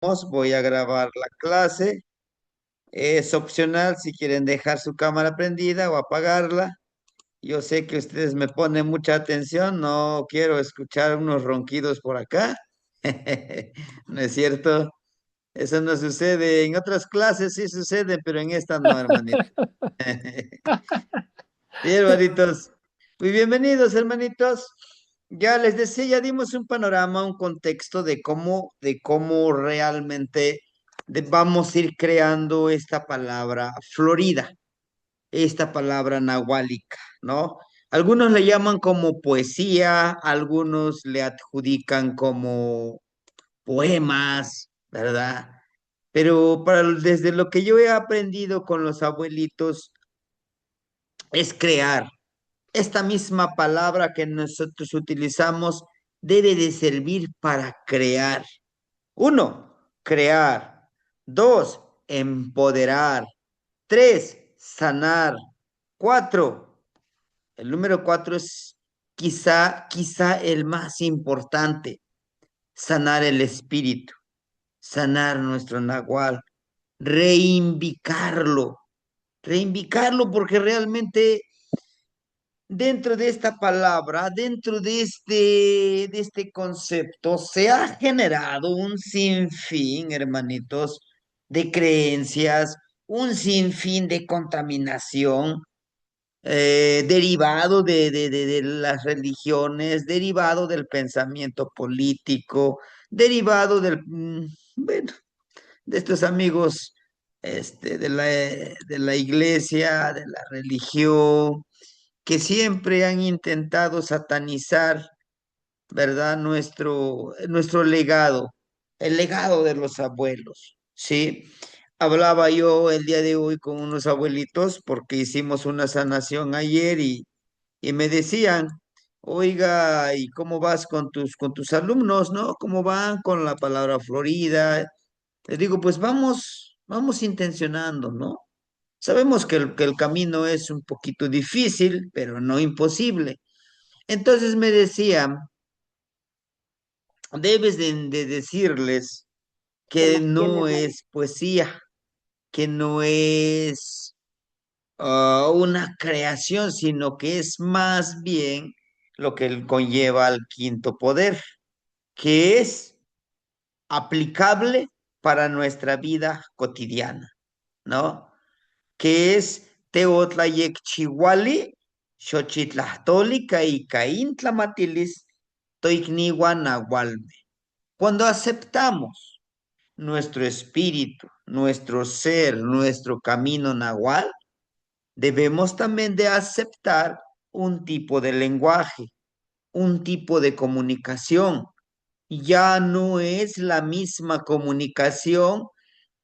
Voy a grabar la clase. Es opcional si quieren dejar su cámara prendida o apagarla. Yo sé que ustedes me ponen mucha atención, no quiero escuchar unos ronquidos por acá. ¿No es cierto? Eso no sucede. En otras clases sí sucede, pero en esta no, hermanito. Sí, hermanitos. Muy bienvenidos, hermanitos. Ya les decía, ya dimos un panorama, un contexto de cómo realmente vamos a ir creando esta palabra florida, esta palabra nahuálica, ¿no? Algunos le llaman como poesía, algunos le adjudican como poemas, ¿verdad? Pero desde lo que yo he aprendido con los abuelitos es crear. Esta misma palabra que nosotros utilizamos debe de servir para crear. Uno, crear. Dos, empoderar. Tres, sanar. Cuatro, el número cuatro es quizá el más importante, sanar el espíritu, sanar nuestro nahual, reivindicarlo, reivindicarlo porque realmente dentro de esta palabra, dentro de este concepto, se ha generado un sinfín, hermanitos, de creencias, un sinfín de contaminación derivado de las religiones, derivado del pensamiento político, derivado bueno, de estos amigos de la iglesia, de la religión que siempre han intentado satanizar, ¿verdad? Nuestro legado, el legado de los abuelos, ¿sí? Hablaba yo el día de hoy con unos abuelitos porque hicimos una sanación ayer y me decían, oiga, ¿y cómo vas con tus alumnos, no? ¿Cómo van con la palabra Florida? Les digo, pues vamos intencionando, ¿no? Sabemos que el camino es un poquito difícil, pero no imposible. Entonces me decía, debes de decirles Que que las no tienes ahí. es poesía, que no es una creación, sino que es más bien lo que él conlleva al quinto poder, que es aplicable para nuestra vida cotidiana, ¿no? Que es Teotlayekchihuali, Xochitlahtoli, Caíntlamatilis, Toigniwan Nahualme. Cuando aceptamos nuestro espíritu, nuestro ser, nuestro camino nahual, debemos también de aceptar un tipo de lenguaje, un tipo de comunicación. Ya no es la misma comunicación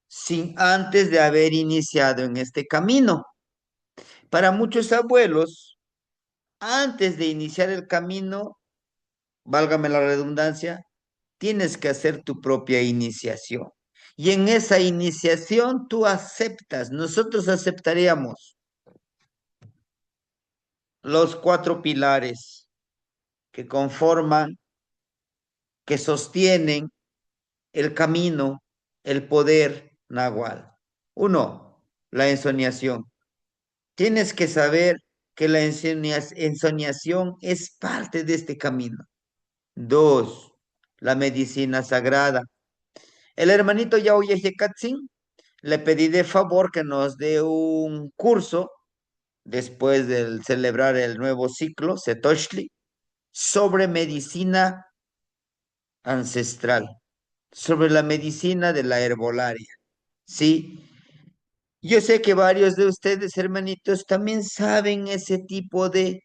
sin antes de haber iniciado en este camino. Para muchos abuelos, antes de iniciar el camino, válgame la redundancia, tienes que hacer tu propia iniciación. Y en esa iniciación tú aceptas, nosotros aceptaríamos los cuatro pilares que conforman, que sostienen el camino, el poder nahual. Uno, la ensoñación. Tienes que saber que la ensoñación es parte de este camino. Dos, la medicina sagrada. El hermanito Yaoye Yekatzin le pedí de favor que nos dé un curso después de celebrar el nuevo ciclo, Setoshli, sobre medicina ancestral, sobre la medicina de la herbolaria. Sí, yo sé que varios de ustedes, hermanitos, también saben ese tipo de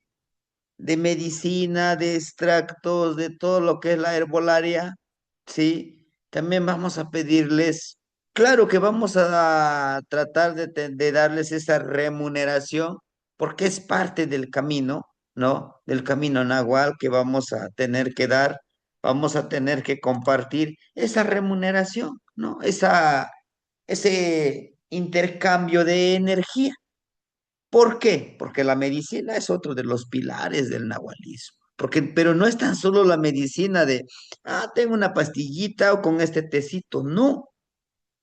medicina, de extractos, de todo lo que es la herbolaria, ¿sí? También vamos a pedirles, claro que vamos a tratar de darles esa remuneración, porque es parte del camino, ¿no? Del camino nahual que vamos a tener que dar, vamos a tener que compartir esa remuneración, ¿no? Ese intercambio de energía. ¿Por qué? Porque la medicina es otro de los pilares del nahualismo. Porque, pero no es tan solo la medicina de, tengo una pastillita o con este tecito. No.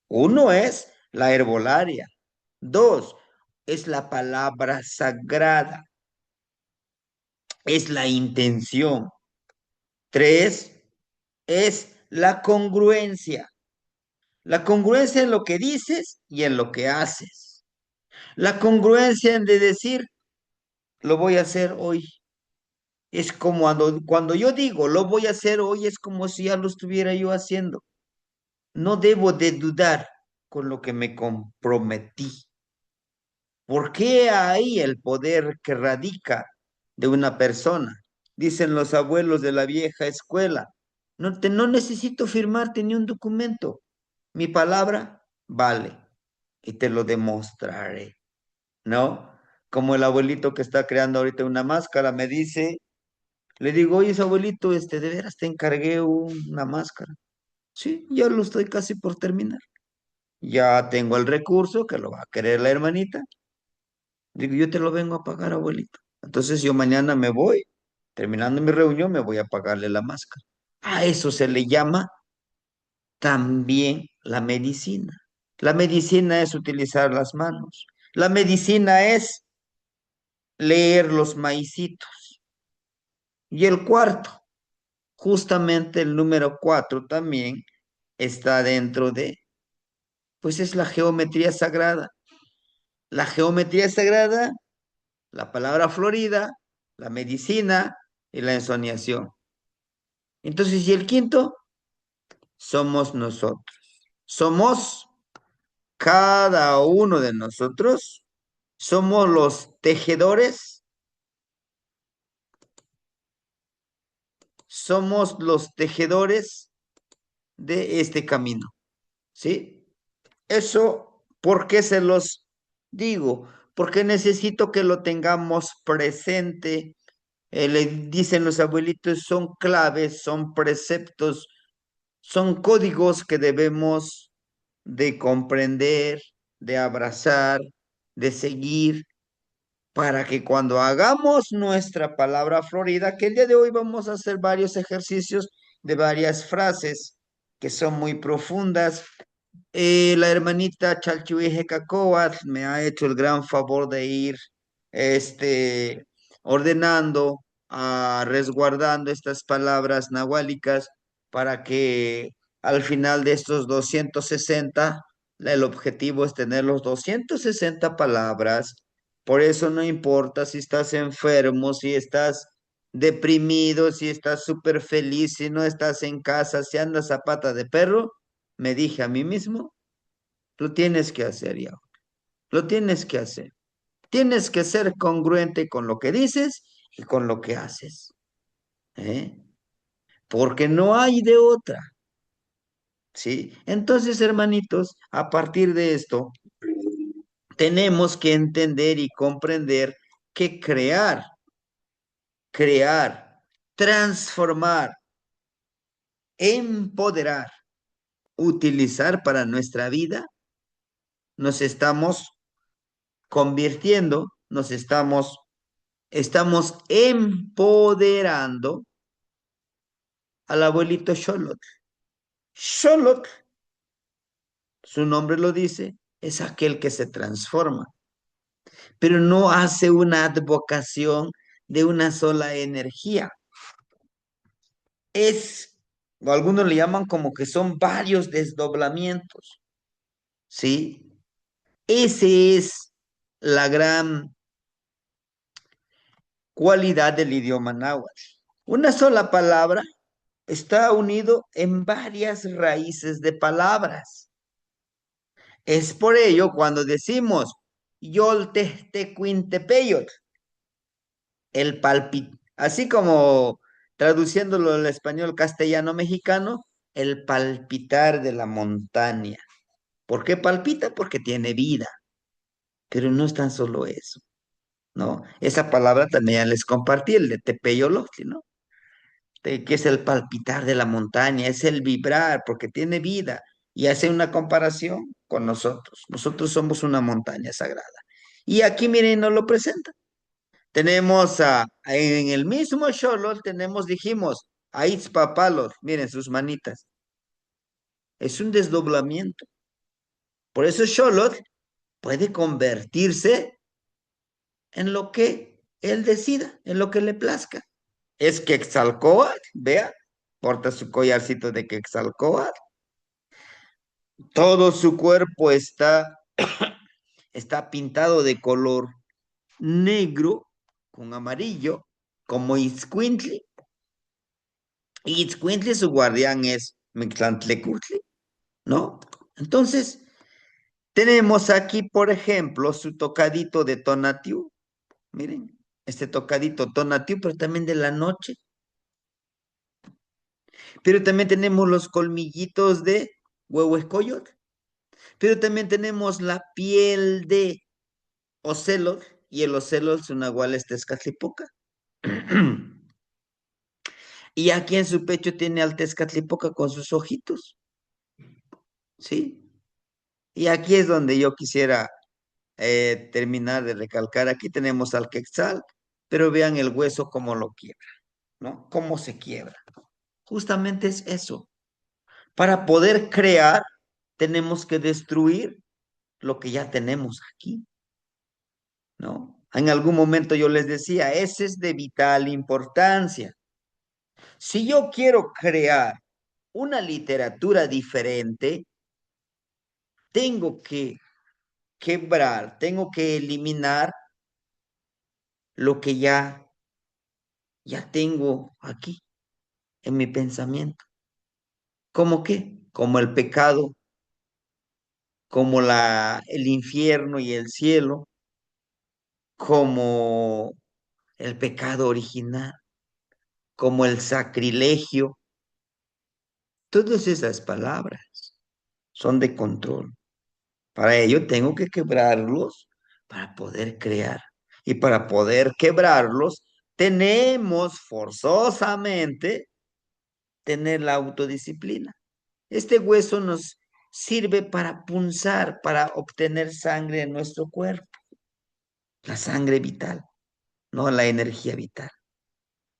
Uno es la herbolaria. Dos, es la palabra sagrada. Es la intención. Tres, es la congruencia. La congruencia en lo que dices y en lo que haces. La congruencia en de decir, lo voy a hacer hoy. Es como cuando yo digo, lo voy a hacer hoy, es como si ya lo estuviera yo haciendo. No debo de dudar con lo que me comprometí. ¿Por qué ahí el poder que radica de una persona? Dicen los abuelos de la vieja escuela. No necesito firmarte ni un documento. Mi palabra vale y te lo demostraré, ¿no? Como el abuelito que está creando ahorita una máscara me dice, le digo, oye, abuelito, de veras te encargué una máscara. Sí, ya lo estoy casi por terminar. Ya tengo el recurso que lo va a querer la hermanita. Digo, yo te lo vengo a pagar, abuelito. Entonces yo mañana me voy, terminando mi reunión, me voy a pagarle la máscara. A eso se le llama también la medicina. La medicina es utilizar las manos. La medicina es leer los maicitos. Y el cuarto, justamente el número cuatro también está dentro de, pues es la geometría sagrada. La geometría sagrada, la palabra florida, la medicina y la ensoñación. Entonces, y el quinto, somos nosotros. Somos cada uno de nosotros. Somos los tejedores. Somos los tejedores de este camino. ¿Sí? Eso, ¿por qué se los digo? Porque necesito que lo tengamos presente. Le dicen los abuelitos, son claves, son preceptos, son códigos que debemos de comprender, de abrazar, de seguir, para que cuando hagamos nuestra palabra florida, que el día de hoy vamos a hacer varios ejercicios de varias frases que son muy profundas. La hermanita Chalchuije Cacoat me ha hecho el gran favor de ir este, ordenando, resguardando estas palabras nahuálicas para que al final de estos 260 el objetivo es tener los 260 palabras. Por eso no importa si estás enfermo, si estás deprimido, si estás súper feliz, si no estás en casa, si andas a pata de perro, me dije a mí mismo, lo tienes que hacer ya, lo tienes que hacer. Tienes que ser congruente con lo que dices y con lo que haces, ¿eh? Porque no hay de otra, ¿sí? Entonces, hermanitos, a partir de esto, tenemos que entender y comprender que crear, transformar, empoderar, utilizar para nuestra vida, nos estamos convirtiendo, estamos empoderando al abuelito Xolotl. Xolotl, su nombre lo dice, es aquel que se transforma, pero no hace una advocación de una sola energía. Es, o algunos le llaman como que son varios desdoblamientos, ¿sí? Ese es la gran cualidad del idioma náhuatl. Una sola palabra está unido en varias raíces de palabras. Es por ello cuando decimos Yoltehtecuintepeyot, el palpit, así como traduciéndolo al español castellano mexicano, el palpitar de la montaña. ¿Por qué palpita? Porque tiene vida, pero no es tan solo eso, ¿no? Esa palabra también ya les compartí, el de Tepeyolotli, ¿no? Que es el palpitar de la montaña, es el vibrar, porque tiene vida y hace una comparación con nosotros. Nosotros somos una montaña sagrada. Y aquí, miren, nos lo presenta. Tenemos en el mismo Xolotl, dijimos, a Itzpapalos, miren sus manitas. Es un desdoblamiento. Por eso Xolotl puede convertirse en lo que él decida, en lo que le plazca. Es Quetzalcóatl, vea, porta su collarcito de Quetzalcóatl. Todo su cuerpo está pintado de color negro con amarillo, como Itzcuintli. Y Itzcuintli, su guardián es Mictlantecutli, ¿no? Entonces, tenemos aquí, por ejemplo, su tocadito de Tonatiuh. Miren, este tocadito Tonatiuh, pero también de la noche. Pero también tenemos los colmillitos de Huehuescoyotl. Pero también tenemos la piel de Ocelot, y el Ocelot es una nahual es Tezcatlipoca. Y aquí en su pecho tiene al Tezcatlipoca con sus ojitos, ¿sí? Y aquí es donde yo quisiera terminar de recalcar. Aquí tenemos al Quetzal, pero vean el hueso cómo lo quiebra, ¿no? Cómo se quiebra. Justamente es eso. Para poder crear, tenemos que destruir lo que ya tenemos aquí, ¿no? En algún momento yo les decía, ese es de vital importancia. Si yo quiero crear una literatura diferente, tengo que quebrar, tengo que eliminar lo que ya tengo aquí en mi pensamiento. ¿Cómo qué? Como el pecado, como el infierno y el cielo, como el pecado original, como el sacrilegio. Todas esas palabras son de control. Para ello tengo que quebrarlos para poder crear. Y para poder quebrarlos, tenemos forzosamente tener la autodisciplina. Este hueso nos sirve para punzar, para obtener sangre en nuestro cuerpo, la sangre vital, no la energía vital.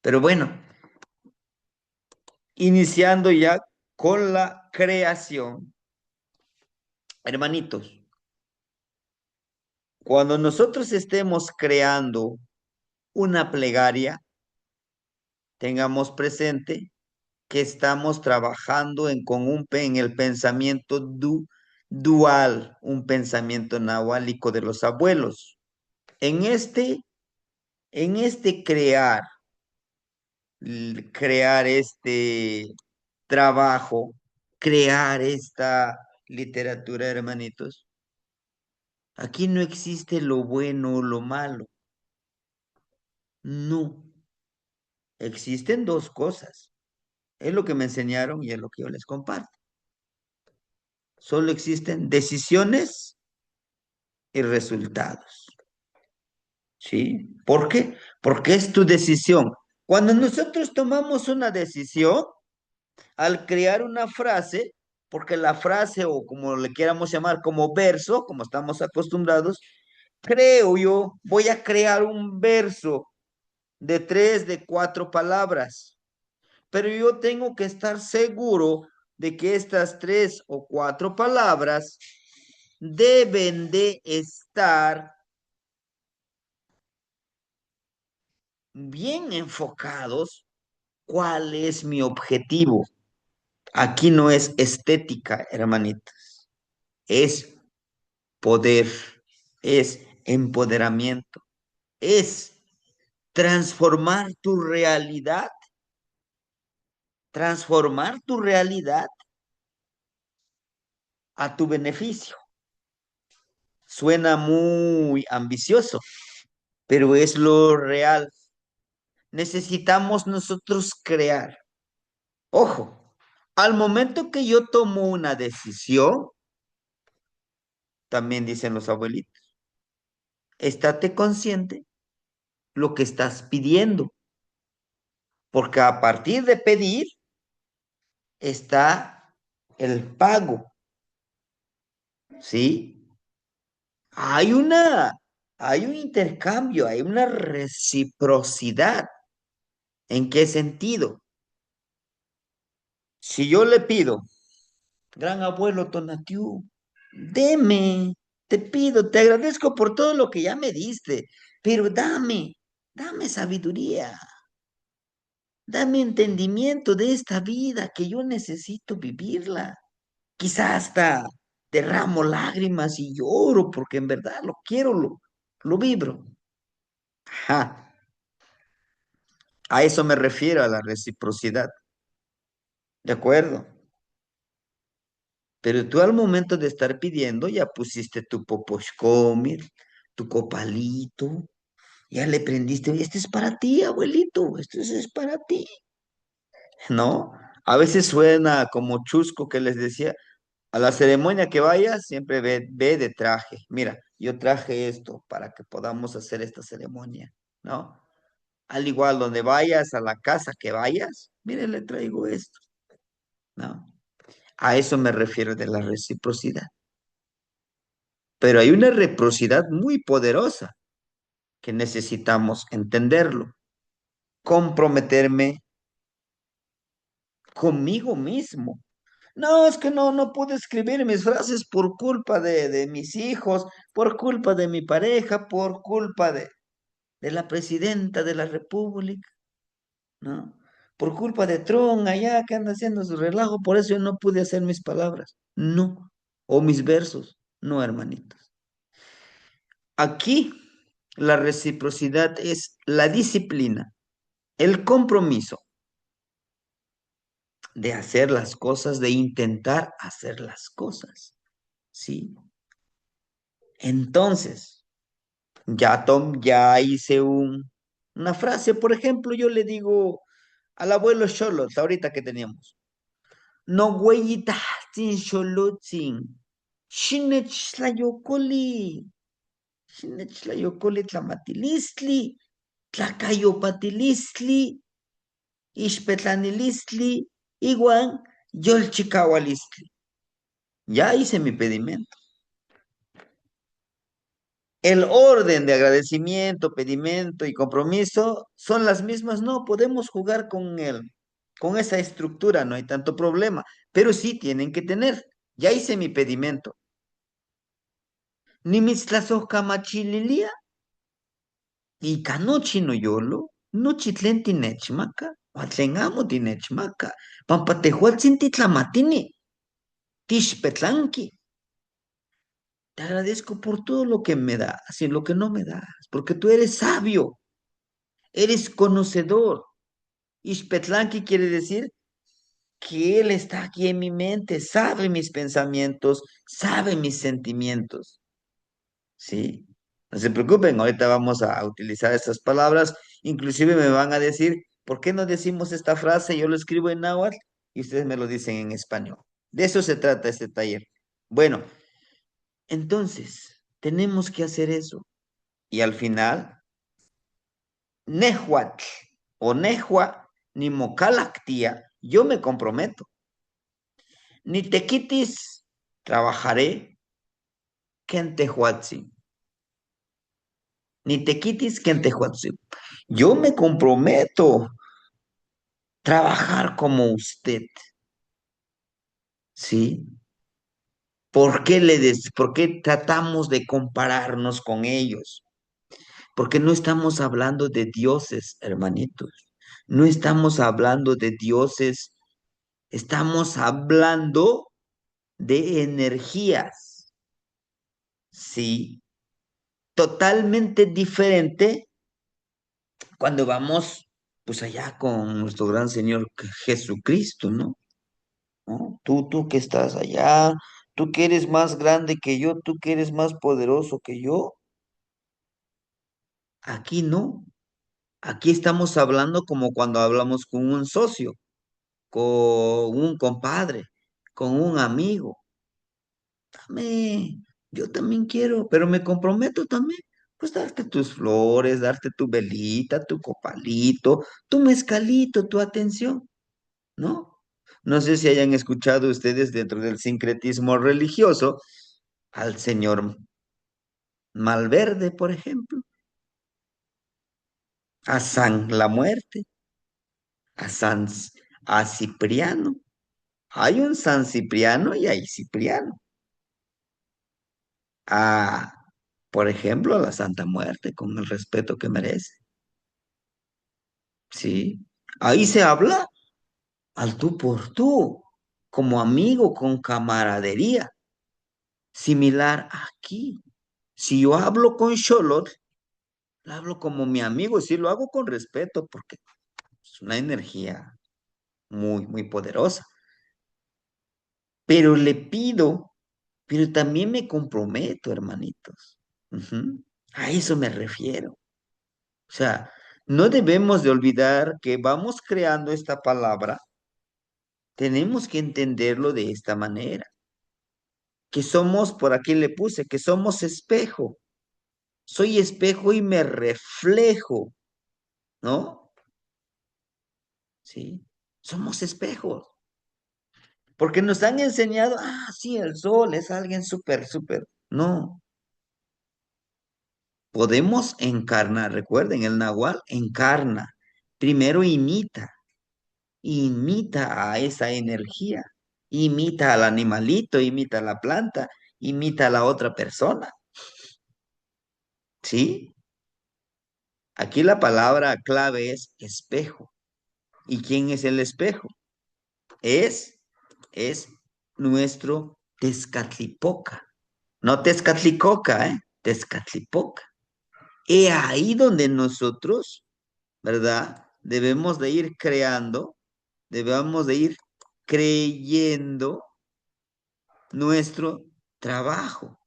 Pero bueno, iniciando ya con la creación, hermanitos, cuando nosotros estemos creando una plegaria, tengamos presente que estamos trabajando en el pensamiento dual, un pensamiento nahuálico de los abuelos. En este, en este crear este trabajo, crear esta literatura, hermanitos, aquí no existe lo bueno o lo malo. No, existen dos cosas. Es lo que me enseñaron y es lo que yo les comparto. Solo existen decisiones y resultados. ¿Sí? ¿Por qué? Porque es tu decisión. Cuando nosotros tomamos una decisión, al crear una frase, porque la frase, o como le queramos llamar, como verso, como estamos acostumbrados, creo yo, voy a crear un verso de 3, de 4 palabras, pero yo tengo que estar seguro de que estas 3 o 4 palabras deben de estar bien enfocados. ¿Cuál es mi objetivo? Aquí no es estética, hermanitas, es poder, es empoderamiento, es transformar tu realidad a tu beneficio. Suena muy ambicioso, pero es lo real. Necesitamos nosotros crear. Ojo, al momento que yo tomo una decisión, también dicen los abuelitos, estate consciente lo que estás pidiendo, porque a partir de pedir está el pago, ¿sí? Hay una Hay un intercambio, hay una reciprocidad. ¿En qué sentido? Si yo le pido, gran abuelo Tonatiu, deme, te pido, te agradezco por todo lo que ya me diste, pero dame sabiduría, dame entendimiento de esta vida que yo necesito vivirla. Quizás hasta derramo lágrimas y lloro porque en verdad lo quiero, lo vibro. Ajá, a eso me refiero, a la reciprocidad. ¿De acuerdo? Pero tú al momento de estar pidiendo ya pusiste tu poposhkomir, tu copalito, ya le prendiste, "Oye, este es para ti, abuelito, esto es para ti, ¿no? A veces suena como chusco que les decía, a la ceremonia que vayas, siempre ve de traje. Mira, yo traje esto para que podamos hacer esta ceremonia, ¿no? Al igual, donde vayas, a la casa que vayas, mire, le traigo esto, ¿no? A eso me refiero de la reciprocidad. Pero hay una reciprocidad muy poderosa que necesitamos entenderlo. Comprometerme conmigo mismo. No, es que no puedo escribir mis frases por culpa de mis hijos, por culpa de mi pareja, por culpa de la presidenta de la República, ¿no? Por culpa de Trump allá que anda haciendo su relajo, por eso yo no pude hacer mis palabras. No. O mis versos. No, hermanitos. Aquí la reciprocidad es la disciplina, el compromiso de hacer las cosas, de intentar hacer las cosas, ¿sí? Entonces, ya hice una frase, por ejemplo, yo le digo al abuelo Xolotl, ahorita que teníamos, no hueyita sin xolotzin, xinechlayocoli, xinechlayocoli tlamatilistli, tlacayopatilistli, ixpetlanilistli, igual yolchicaualistli. Ya hice mi pedimento. El orden de agradecimiento, pedimento y compromiso son las mismas. No podemos jugar con esa estructura, no hay tanto problema, pero sí tienen que tener. Ya hice mi pedimento. Nimitztlasojkamachililia y canochi no yolo, no chitlen tinechmaca, tlen amo tinechmaca, pampa tehuatzin titlamatini, tixpetlanki. Te agradezco por todo lo que me das y lo que no me das, porque tú eres sabio, eres conocedor. Ixpetlanqui quiere decir que Él está aquí en mi mente, sabe mis pensamientos, sabe mis sentimientos, ¿sí? No se preocupen, ahorita vamos a utilizar estas palabras, inclusive me van a decir, ¿por qué no decimos esta frase? Yo lo escribo en náhuatl y ustedes me lo dicen en español. De eso se trata este taller. Bueno, entonces, tenemos que hacer eso. Y al final, Nehuatl o Nehua, ni Mocalactía, yo me comprometo. Ni tequitis, trabajaré, Kentehuatzi. Ni tequitis, Kentehuatzi. Yo me comprometo a trabajar como usted, ¿sí? ¿Por qué tratamos de compararnos con ellos? Porque no estamos hablando de dioses, hermanitos. No estamos hablando de dioses, estamos hablando de energías, ¿sí? Totalmente diferente cuando vamos, pues allá con nuestro gran Señor Jesucristo, ¿no? ¿No? Tú que estás allá, tú que eres más grande que yo, tú que eres más poderoso que yo, aquí no. Aquí estamos hablando como cuando hablamos con un socio, con un compadre, con un amigo. Dame, yo también quiero, pero me comprometo también, pues darte tus flores, darte tu velita, tu copalito, tu mezcalito, tu atención, ¿no? No sé si hayan escuchado ustedes dentro del sincretismo religioso al Señor, Malverde, por ejemplo, a San la Muerte, a San a Cipriano. Hay un San Cipriano y hay Cipriano. A, por ejemplo, a la Santa Muerte, con el respeto que merece. Sí. Ahí se habla al tú por tú, como amigo, con camaradería. Similar aquí. Si yo hablo con Xolotl, lo hablo como mi amigo, sí lo hago con respeto, porque es una energía muy poderosa. Pero le pido, pero también me comprometo, hermanitos. Ujú. A eso me refiero. O sea, no debemos de olvidar que vamos creando esta palabra, tenemos que entenderlo de esta manera, que somos, por aquí le puse, que somos espejo. Soy espejo y me reflejo, ¿no? Sí, somos espejos. Porque nos han enseñado, sí, el sol es alguien súper. No, podemos encarnar, recuerden, el nahual encarna. Primero imita a esa energía, imita al animalito, imita a la planta, imita a la otra persona, ¿sí? Aquí la palabra clave es espejo. ¿Y quién es el espejo? Es, es nuestro Tezcatlipoca. No Tezcatlicoca, ¿eh? Tezcatlipoca. Y ahí donde nosotros, ¿verdad? Debemos de ir creando, debemos de ir creyendo nuestro trabajo.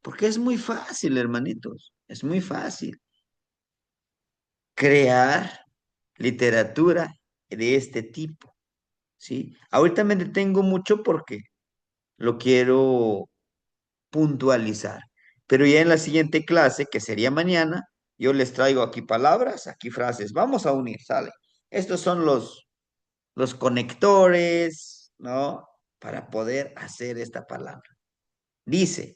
Porque es muy fácil, hermanitos, es muy fácil crear literatura de este tipo, ¿sí? Ahorita me detengo mucho porque lo quiero puntualizar, pero ya en la siguiente clase, que sería mañana, yo les traigo aquí palabras, aquí frases, vamos a unir, ¿sale? Estos son los conectores, ¿no? Para poder hacer esta palabra. Dice,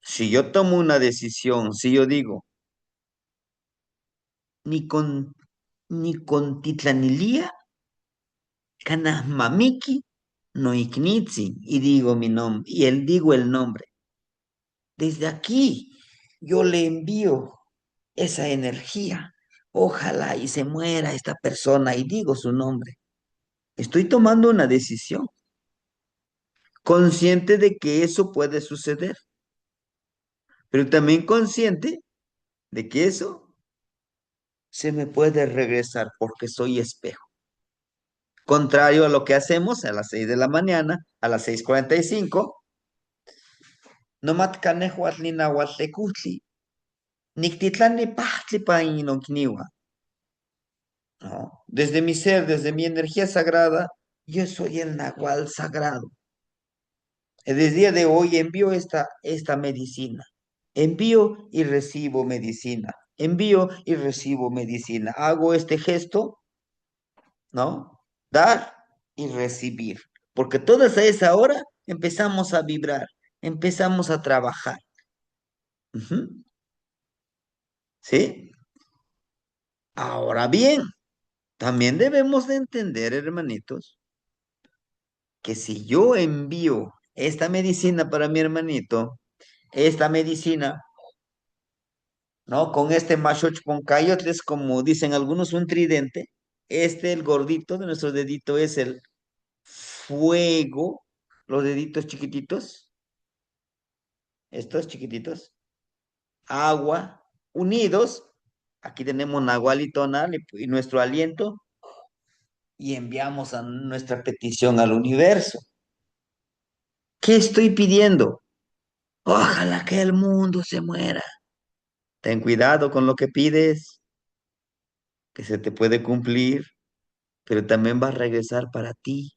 si yo tomo una decisión, si yo digo, ni con, ni con Titlanilia, Canasmamiki, no Iknitzin, y digo mi nombre, y él digo el nombre. Desde aquí yo le envío esa energía. Ojalá y se muera esta persona y digo su nombre. Estoy tomando una decisión, consciente de que eso puede suceder, pero también consciente de que eso se me puede regresar porque soy espejo. Contrario a lo que hacemos a las 6 de la mañana, a las 6:45, no matcanehuatl ni nahuatl nictitlán ni pahtli pa inonquiniwa. No, desde mi ser, desde mi energía sagrada, yo soy el nahual sagrado. Desde el día de hoy envío esta medicina. Envío y recibo medicina. Envío y recibo medicina. Hago este gesto, ¿no? Dar y recibir. Porque todas a esa hora empezamos a vibrar, empezamos a trabajar. Ujú. ¿Sí? Ahora bien, también debemos de entender, hermanitos, que si yo envío esta medicina para mi hermanito, esta medicina, ¿no? Con este machoch poncayotl es como dicen algunos un tridente, el gordito de nuestro dedito es el fuego, los deditos chiquititos, estos chiquititos, agua, unidos, aquí tenemos nahual y tonal y nuestro aliento, y enviamos a nuestra petición al universo. ¿Qué estoy pidiendo? Ojalá que el mundo se muera. Ten cuidado con lo que pides, que se te puede cumplir, pero también va a regresar para ti.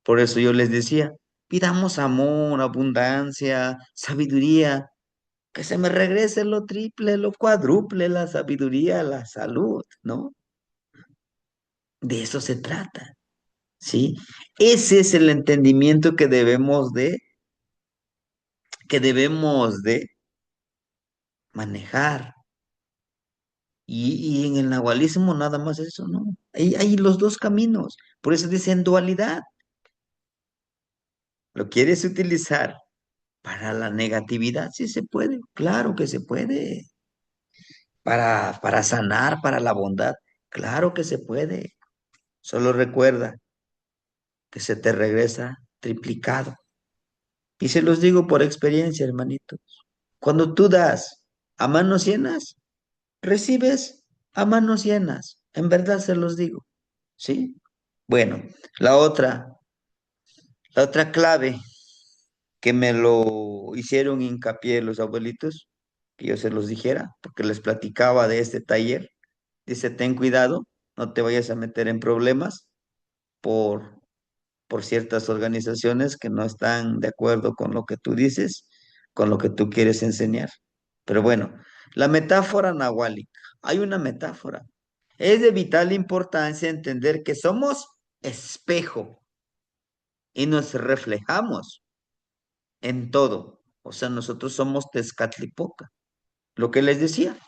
Por eso yo les decía, pidamos amor, abundancia, sabiduría, que se me regrese lo triple, lo cuádruple, la sabiduría, la salud, ¿no? De eso se trata, ¿sí? Ese es el entendimiento que debemos de que debemos de manejar. Y en el nahualismo nada más eso, ¿no? Hay los dos caminos. Por eso dicen dualidad. ¿Lo quieres utilizar para la negatividad? Sí se puede, claro que se puede. Para sanar, para la bondad, claro que se puede. Solo recuerda que se te regresa triplicado. Y se los digo por experiencia, hermanito. Cuando tú das a manos llenas, recibes a manos llenas. En verdad se los digo, ¿sí? Bueno, la otra, la otra clave que me lo hicieron hincapié los abuelitos, que yo se los dijera, porque les platicaba de este taller. Dice, ten cuidado, no te vayas a meter en problemas por, por ciertas organizaciones que no están de acuerdo con lo que tú dices, con lo que tú quieres enseñar. Pero bueno, la metáfora nahuálica. Hay una metáfora. Es de vital importancia entender que somos espejo y nos reflejamos en todo. O sea, nosotros somos Tezcatlipoca. Lo que les decía,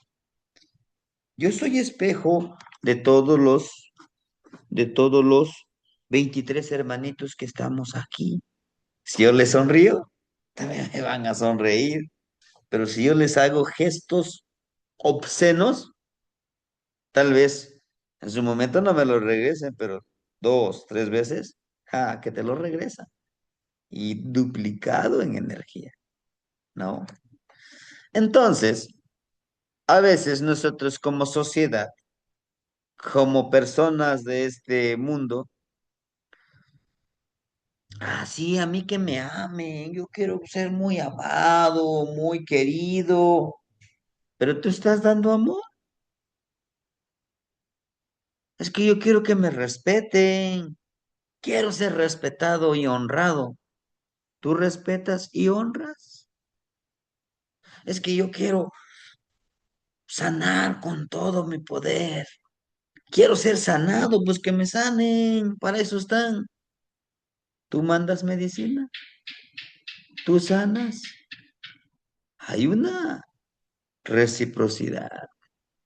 yo soy espejo de todos los 23 hermanitos que estamos aquí. Si yo les sonrío, también me van a sonreír. Pero si yo les hago gestos obscenos, tal vez en su momento no me lo regresen, pero dos, tres veces, que te lo regresan. Y duplicado en energía, ¿no? Entonces, a veces nosotros como sociedad, como personas de este mundo, sí, a mí que me amen, yo quiero ser muy amado, muy querido, pero tú estás dando amor. Es que yo quiero que me respeten, quiero ser respetado y honrado. ¿Tú respetas y honras? Es que yo quiero sanar con todo mi poder. Quiero ser sanado, pues que me sanen, para eso están. Tú mandas medicina, tú sanas. Hay una reciprocidad.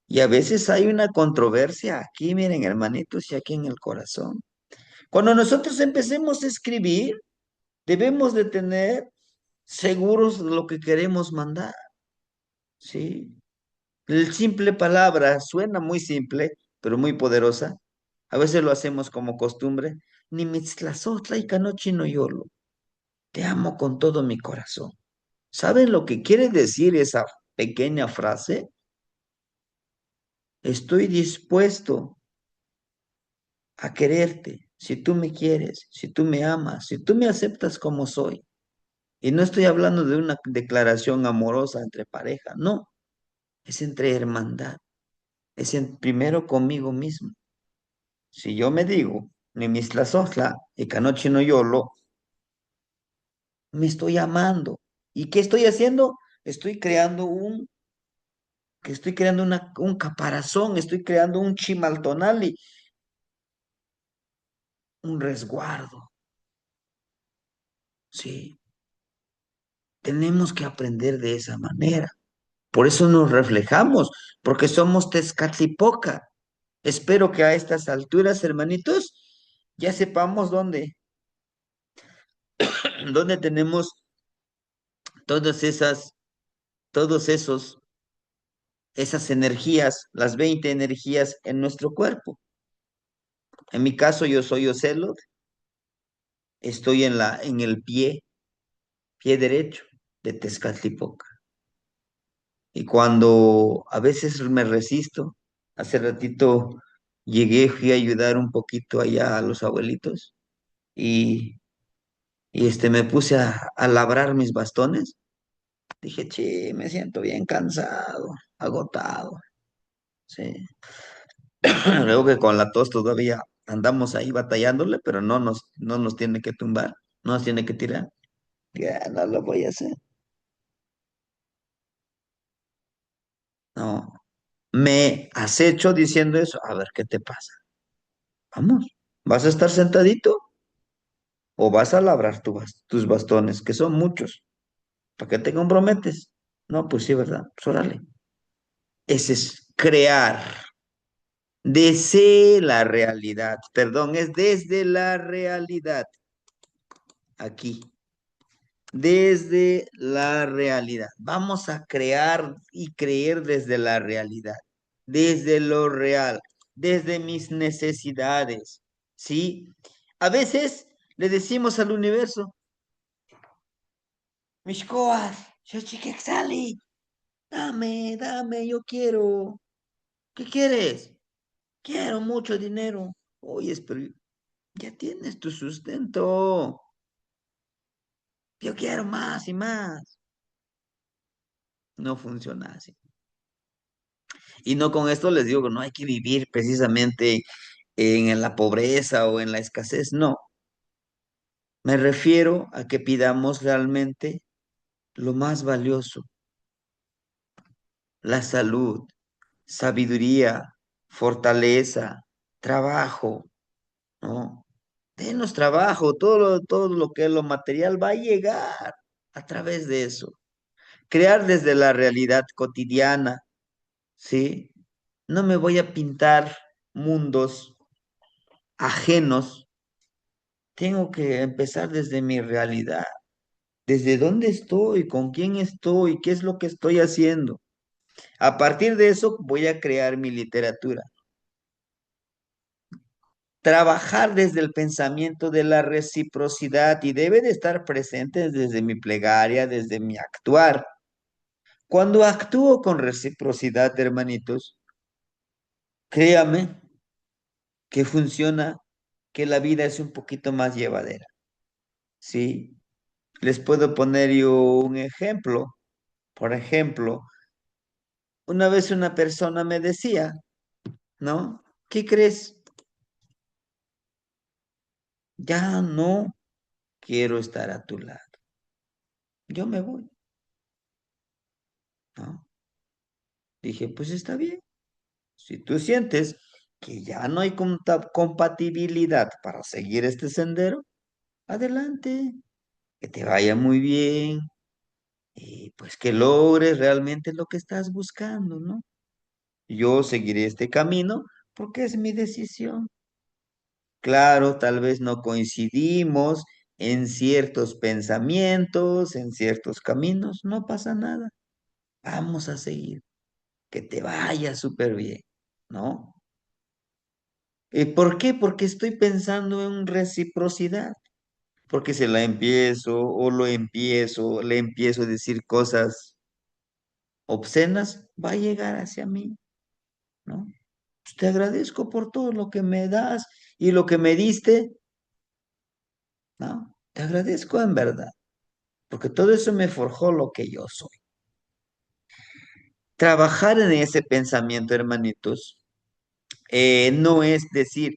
Y a veces hay una controversia aquí, miren, hermanitos, y aquí en el corazón. Cuando nosotros empecemos a escribir, debemos de tener seguros de lo que queremos mandar, ¿sí? El simple palabra suena muy simple, pero muy poderosa. A veces lo hacemos como costumbre. Nimitztlazotla y canochino yolo. Te amo con todo mi corazón. ¿Saben lo que quiere decir esa pequeña frase? Estoy dispuesto a quererte si tú me quieres, si tú me amas, si tú me aceptas como soy. Y no estoy hablando de una declaración amorosa entre pareja, no, es entre hermandad, primero conmigo mismo. Si yo me digo, ni mistlazotla y canoche no yolo, me estoy amando. ¿Y qué estoy haciendo? Estoy creando un caparazón, estoy creando un chimaltonali, un resguardo. Sí, tenemos que aprender de esa manera. Por eso nos reflejamos, porque somos Tezcatlipoca. Espero que a estas alturas, hermanitos, ya sepamos dónde tenemos todas esas, todos esas energías, las 20 energías en nuestro cuerpo. En mi caso, yo soy Ocelot, estoy en el pie derecho de Tezcatlipoca. Y cuando a veces me resisto, hace ratito fui a ayudar un poquito allá a los abuelitos y, y me puse a labrar mis bastones. Dije, che, me siento bien cansado, agotado. Sí. Luego que con la tos todavía andamos ahí batallándole, pero no nos tiene que tumbar, no nos tiene que tirar. Ya no lo voy a hacer. No. Me acecho diciendo eso. A ver, ¿qué te pasa? Vamos. ¿Vas a estar sentadito o vas a labrar tus bastones, que son muchos? ¿Para qué te comprometes? No, pues sí, ¿verdad? Pues órale. Ese es crear. Desde la realidad. Perdón, es desde la realidad. Aquí. Desde la realidad. Vamos a crear y creer desde la realidad, desde lo real, desde mis necesidades, ¿sí? A veces le decimos al universo, Mishkoas, Xochiquexali, dame, yo quiero. ¿Qué quieres? Quiero mucho dinero. Oye, pero ya tienes tu sustento. Yo quiero más y más. No funciona así. Y no con esto les digo que no hay que vivir precisamente en la pobreza o en la escasez, no. Me refiero a que pidamos realmente lo más valioso, la salud, sabiduría, fortaleza, trabajo, ¿no? Denos trabajo, todo lo que es lo material va a llegar a través de eso. Crear desde la realidad cotidiana, ¿sí? No me voy a pintar mundos ajenos. Tengo que empezar desde mi realidad, desde dónde estoy, con quién estoy, qué es lo que estoy haciendo. A partir de eso voy a crear mi literatura. Trabajar desde el pensamiento de la reciprocidad y debe de estar presente desde mi plegaria, desde mi actuar. Cuando actúo con reciprocidad, hermanitos, créame que funciona, que la vida es un poquito más llevadera, ¿sí? Les puedo poner yo un ejemplo. Por ejemplo, una vez una persona me decía, ¿no? ¿Qué crees? Ya no quiero estar a tu lado. Yo me voy, ¿no? Dije, pues está bien. Si tú sientes que ya no hay compatibilidad para seguir este sendero, adelante, que te vaya muy bien y pues que logres realmente lo que estás buscando, ¿no? Yo seguiré este camino porque es mi decisión. Claro, tal vez no coincidimos en ciertos pensamientos, en ciertos caminos, no pasa nada. Vamos a seguir, que te vaya súper bien, ¿no? ¿Por qué? Porque estoy pensando en reciprocidad, porque si la empiezo o lo empiezo, le empiezo a decir cosas obscenas, va a llegar hacia mí, ¿no? Pues te agradezco por todo lo que me das y lo que me diste, ¿no? Te agradezco en verdad, porque todo eso me forjó lo que yo soy. Trabajar en ese pensamiento, hermanitos, no es decir,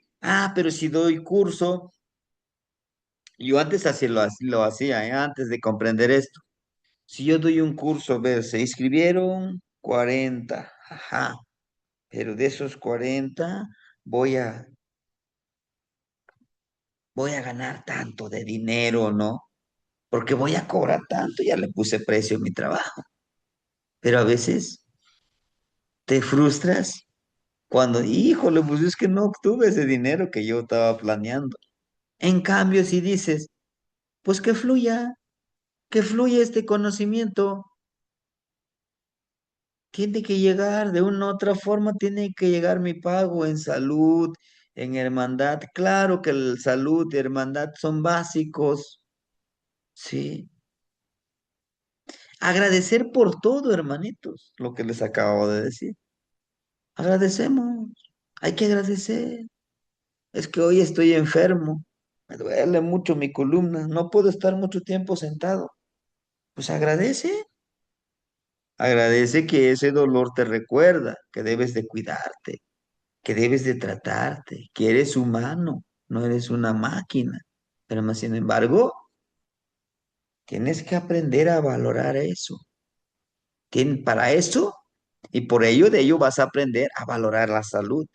pero si doy curso, yo antes así lo hacía, antes de comprender esto. Si yo doy un curso, a ver, se inscribieron 40, ajá, pero de esos 40 voy a, voy a ganar tanto de dinero, ¿no? Porque voy a cobrar tanto, ya le puse precio a mi trabajo. Pero a veces te frustras cuando, híjole, pues es que no obtuve ese dinero que yo estaba planeando. En cambio, si dices, pues que fluya este conocimiento, tiene que llegar de una u otra forma, tiene que llegar mi pago en salud, en hermandad. Claro que el salud y hermandad son básicos, ¿sí? Agradecer por todo, hermanitos, lo que les acabo de decir. Agradecemos, hay que agradecer. Es que hoy estoy enfermo, me duele mucho mi columna, no puedo estar mucho tiempo sentado. Pues agradece, agradece que ese dolor te recuerda que debes de cuidarte, que debes de tratarte, que eres humano, no eres una máquina. Pero más sin embargo, tienes que aprender a valorar eso. Para eso, y por ello de ello vas a aprender a valorar la salud.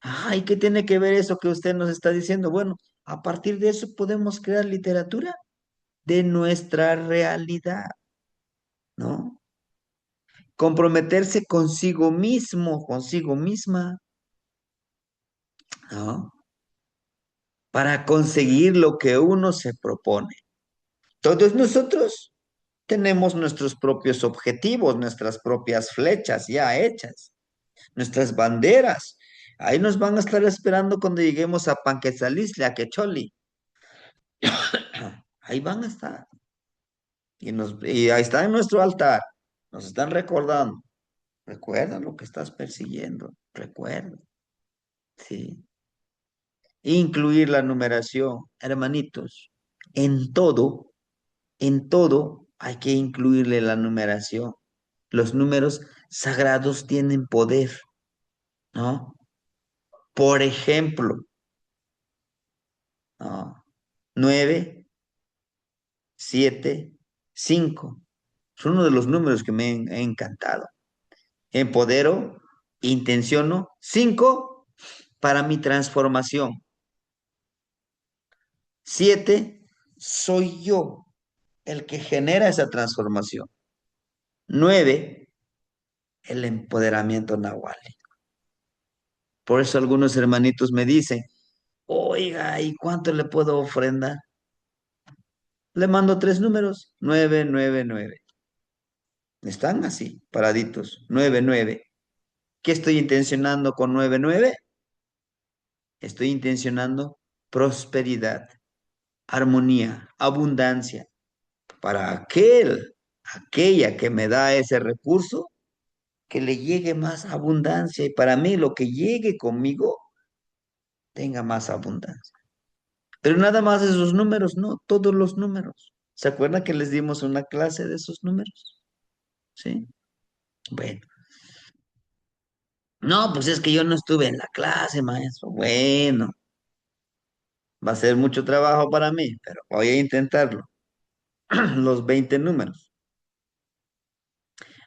Ay, ¿qué tiene que ver eso que usted nos está diciendo? Bueno, a partir de eso podemos crear literatura de nuestra realidad. ¿no? Comprometerse consigo mismo, consigo misma, ¿no? Para conseguir lo que uno se propone. Todos nosotros tenemos nuestros propios objetivos, nuestras propias flechas ya hechas, nuestras banderas. Ahí nos van a estar esperando cuando lleguemos a Panquetzalistle, a Quecholi. Ahí van a estar. Y ahí está en nuestro altar. Nos están recordando. Recuerda lo que estás persiguiendo. Recuerda. Sí. Incluir la numeración. Hermanitos, en todo hay que incluirle la numeración. Los números sagrados tienen poder, ¿no? Por ejemplo, ¿no? 9, 7, 5. Es uno de los números que me ha encantado. Empodero, intenciono. 5 para mi transformación. 7 soy yo el que genera esa transformación. 9 el empoderamiento nahual. Por eso algunos hermanitos me dicen, oiga, ¿y cuánto le puedo ofrendar? Le mando 3 números, 999. Están así, paraditos, 99. ¿Qué estoy intencionando con 99? Estoy intencionando prosperidad, armonía, abundancia. Para aquella que me da ese recurso, que le llegue más abundancia. Y para mí, lo que llegue conmigo, tenga más abundancia. Pero nada más esos números, no, todos los números. ¿Se acuerdan que les dimos una clase de esos números? ¿Sí? Bueno. No, pues es que yo no estuve en la clase, maestro. Bueno, va a ser mucho trabajo para mí, pero voy a intentarlo. Los 20 números.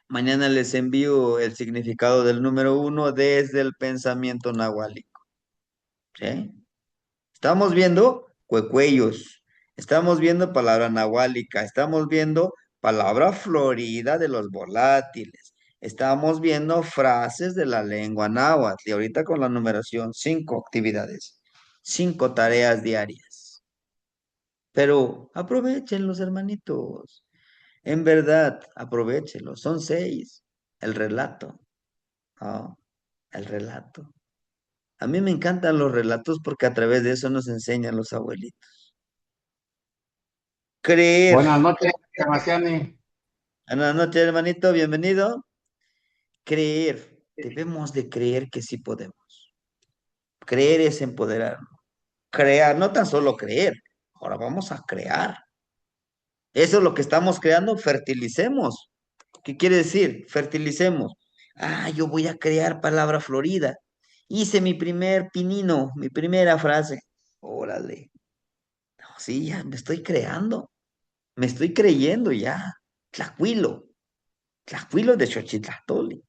Mañana les envío el significado del número uno desde el pensamiento nahuálico. ¿Sí? Estamos viendo cuecuellos, estamos viendo palabra nahuálica, estamos viendo palabra florida de los volátiles, estamos viendo frases de la lengua náhuatl y ahorita con la numeración, 5 actividades, 5 tareas diarias. Pero aprovechenlos, hermanitos. En verdad, aprovechenlos. Son 6. El relato. ¿No? El relato. A mí me encantan los relatos porque a través de eso nos enseñan los abuelitos. Creer. Buenas noches, Sebastián. Buenas noches, hermanito, bienvenido. Creer. Debemos de creer que sí podemos. Creer es empoderarnos. Crear, no tan solo creer. Ahora vamos a crear. Eso es lo que estamos creando, fertilicemos. ¿Qué quiere decir? Fertilicemos. Ah, yo voy a crear palabra florida. Hice mi primer pinino, mi primera frase. Órale. No, sí, ya me estoy creando. Me estoy creyendo ya. Tlacuilo. Tlacuilo de Xochitlatoli.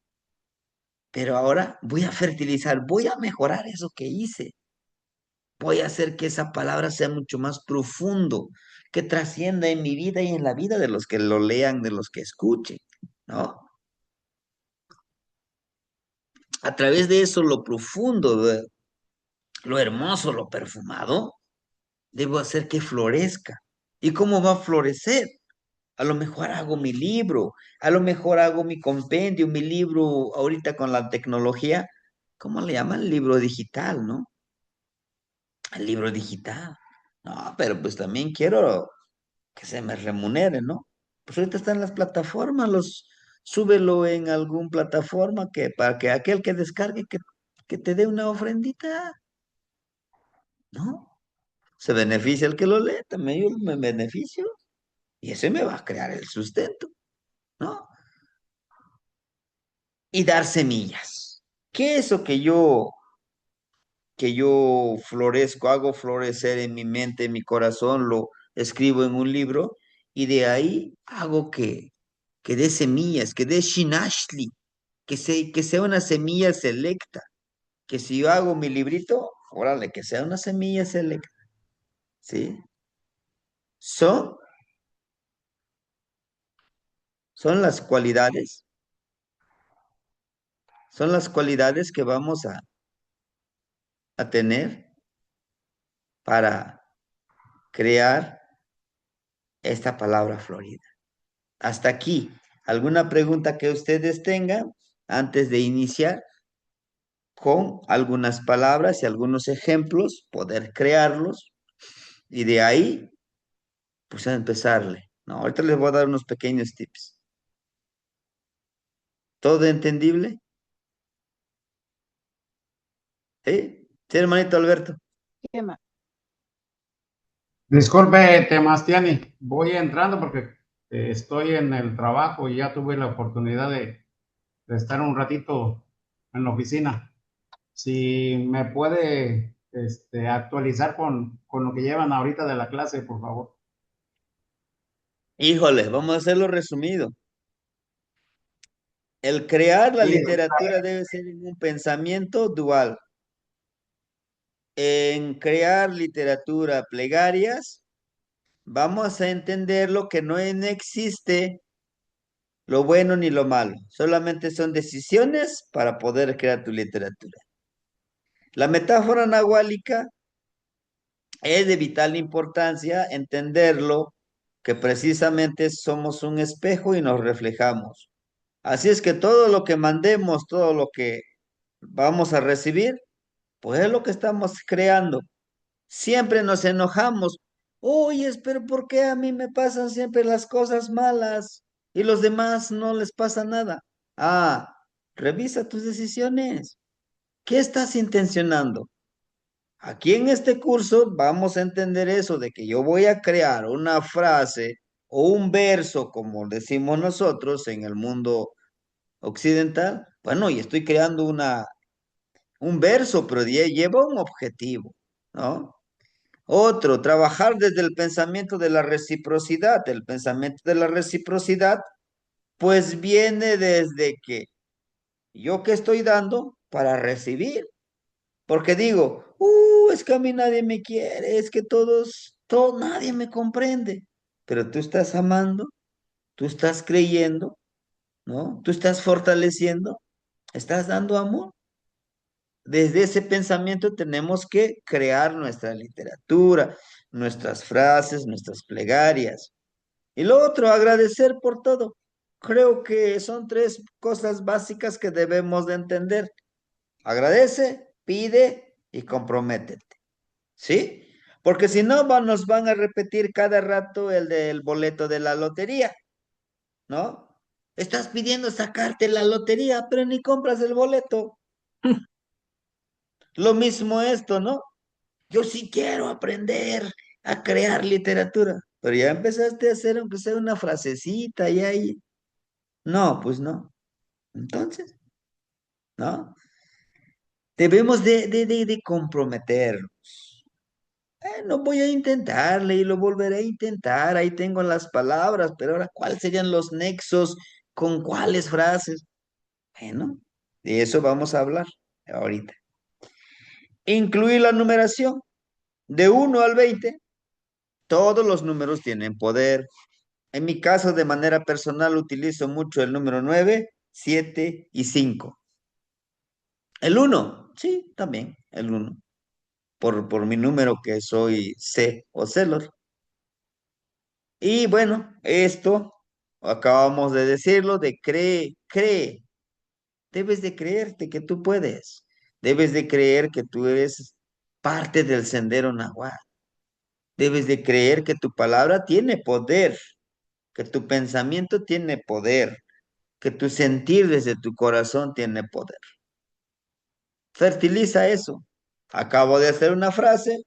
Pero ahora voy a fertilizar, voy a mejorar eso que hice. Voy a hacer que esa palabra sea mucho más profundo, que trascienda en mi vida y en la vida de los que lo lean, de los que escuchen, ¿no? A través de eso, lo profundo, lo hermoso, lo perfumado, debo hacer que florezca. ¿Y cómo va a florecer? A lo mejor hago mi libro, a lo mejor hago mi compendio, mi libro ahorita con la tecnología, ¿cómo le llaman? Libro digital, ¿no? El libro digital. No, pero pues también quiero que se me remunere, ¿no? Pues ahorita están las plataformas, súbelo en algún plataforma que para que aquel que descargue que te dé una ofrendita, ¿no? Se beneficia el que lo lee, también yo me beneficio y ese me va a crear el sustento, ¿no? Y dar semillas. ¿Qué es eso que yo florezco, hago florecer en mi mente, en mi corazón, lo escribo en un libro y de ahí hago que dé semillas, que dé shinashli, que sea una semilla selecta, que si yo hago mi librito, órale, que sea una semilla selecta, ¿sí? Son Son las cualidades, son las cualidades que vamos a tener para crear esta palabra florida. Hasta aquí, ¿alguna pregunta que ustedes tengan antes de iniciar con algunas palabras y algunos ejemplos, poder crearlos y de ahí, pues a empezarle? No, ahorita les voy a dar unos pequeños tips. ¿Todo entendible? ¿Sí? Sí, hermanito Alberto. Chema. Disculpe, Temastiani, voy entrando porque estoy en el trabajo y ya tuve la oportunidad de estar un ratito en la oficina. Si me puede actualizar con lo que llevan ahorita de la clase, por favor. Híjole, vamos a hacerlo resumido. El crear la Sí, literatura debe ser en un pensamiento dual. En crear literatura plegarias, vamos a entender lo que no existe lo bueno ni lo malo. Solamente son decisiones para poder crear tu literatura. La metáfora nahuálica es de vital importancia entenderlo, que precisamente somos un espejo y nos reflejamos. Así es que todo lo que mandemos, todo lo que vamos a recibir, pues es lo que estamos creando. Siempre nos enojamos. Oye, pero ¿por qué a mí me pasan siempre las cosas malas y los demás no les pasa nada? Ah, revisa tus decisiones. ¿Qué estás intencionando? Aquí en este curso vamos a entender eso de que yo voy a crear una frase o un verso, como decimos nosotros en el mundo occidental. Bueno, y estoy creando un verso, pero lleva un objetivo, ¿no? Otro, trabajar desde el pensamiento de la reciprocidad. El pensamiento de la reciprocidad, pues viene desde que yo que estoy dando para recibir. Porque digo, es que a mí nadie me quiere, es que nadie me comprende. Pero tú estás amando, tú estás creyendo, ¿no? Tú estás fortaleciendo, estás dando amor. Desde ese pensamiento tenemos que crear nuestra literatura, nuestras frases, nuestras plegarias. Y lo otro, agradecer por todo. Creo que son tres cosas básicas que debemos de entender. Agradece, pide y comprométete. ¿Sí? Porque si no, nos van a repetir cada rato el del boleto de la lotería, ¿no? Estás pidiendo sacarte la lotería, pero ni compras el boleto. Lo mismo esto, ¿no? Yo sí quiero aprender a crear literatura, pero ya empezaste a hacer aunque sea una frasecita y ahí. No, pues no. Entonces, ¿no? Debemos de comprometernos. No voy a intentarle y lo volveré a intentar. Ahí tengo las palabras, pero ahora, ¿cuáles serían los nexos? ¿Con cuáles frases? Bueno, de eso vamos a hablar ahorita. Incluir la numeración de 1 al 20. Todos los números tienen poder. En mi caso, de manera personal, utilizo mucho el número 9, 7 y 5. El uno, sí, también, el uno. Por mi número que soy C o Celor. Y bueno, esto acabamos de decirlo, de cree. Debes de creerte que tú puedes. Debes de creer que tú eres parte del sendero Nahuatl. Debes de creer que tu palabra tiene poder, que tu pensamiento tiene poder, que tu sentir desde tu corazón tiene poder. Fertiliza eso. Acabo de hacer una frase,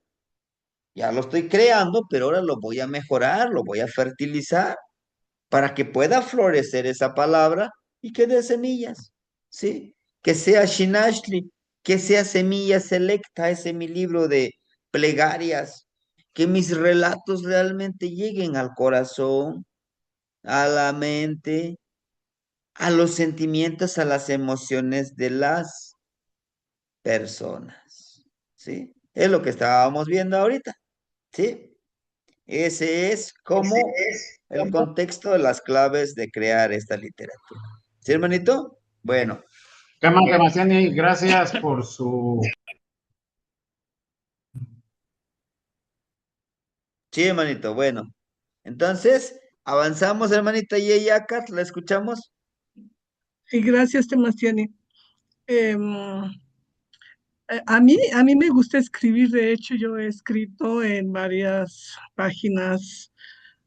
ya lo estoy creando, pero ahora lo voy a mejorar, lo voy a fertilizar para que pueda florecer esa palabra y que dé semillas, ¿sí? Que sea Shinashli, que sea semilla selecta, ese mi libro de plegarias, que mis relatos realmente lleguen al corazón, a la mente, a los sentimientos, a las emociones de las personas, ¿sí? Es lo que estábamos viendo ahorita, ¿sí? Ese es como el contexto de las claves de crear esta literatura. ¿Sí, hermanito? Bueno, Sebastián, gracias por su... sí, hermanito, bueno. Entonces, avanzamos, hermanita Yeyakat, ¿la escuchamos? Y gracias, Temastiani. A mí me gusta escribir, de hecho yo he escrito en varias páginas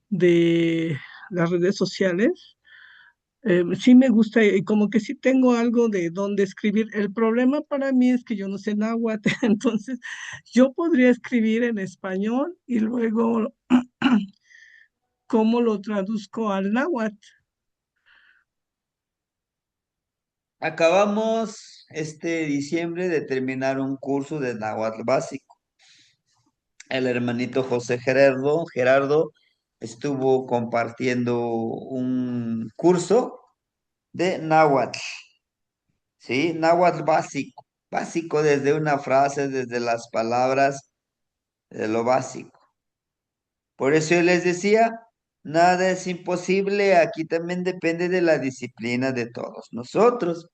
de las redes sociales. Sí me gusta y como que sí tengo algo de dónde escribir. El problema para mí es que yo no sé náhuatl, entonces yo podría escribir en español y luego cómo lo traduzco al náhuatl. Acabamos este diciembre de terminar un curso de náhuatl básico. El hermanito José Gerardo estuvo compartiendo un curso de náhuatl, ¿sí? Náhuatl básico, básico desde una frase, desde las palabras, de lo básico. Por eso yo les decía, nada es imposible, aquí también depende de la disciplina de todos nosotros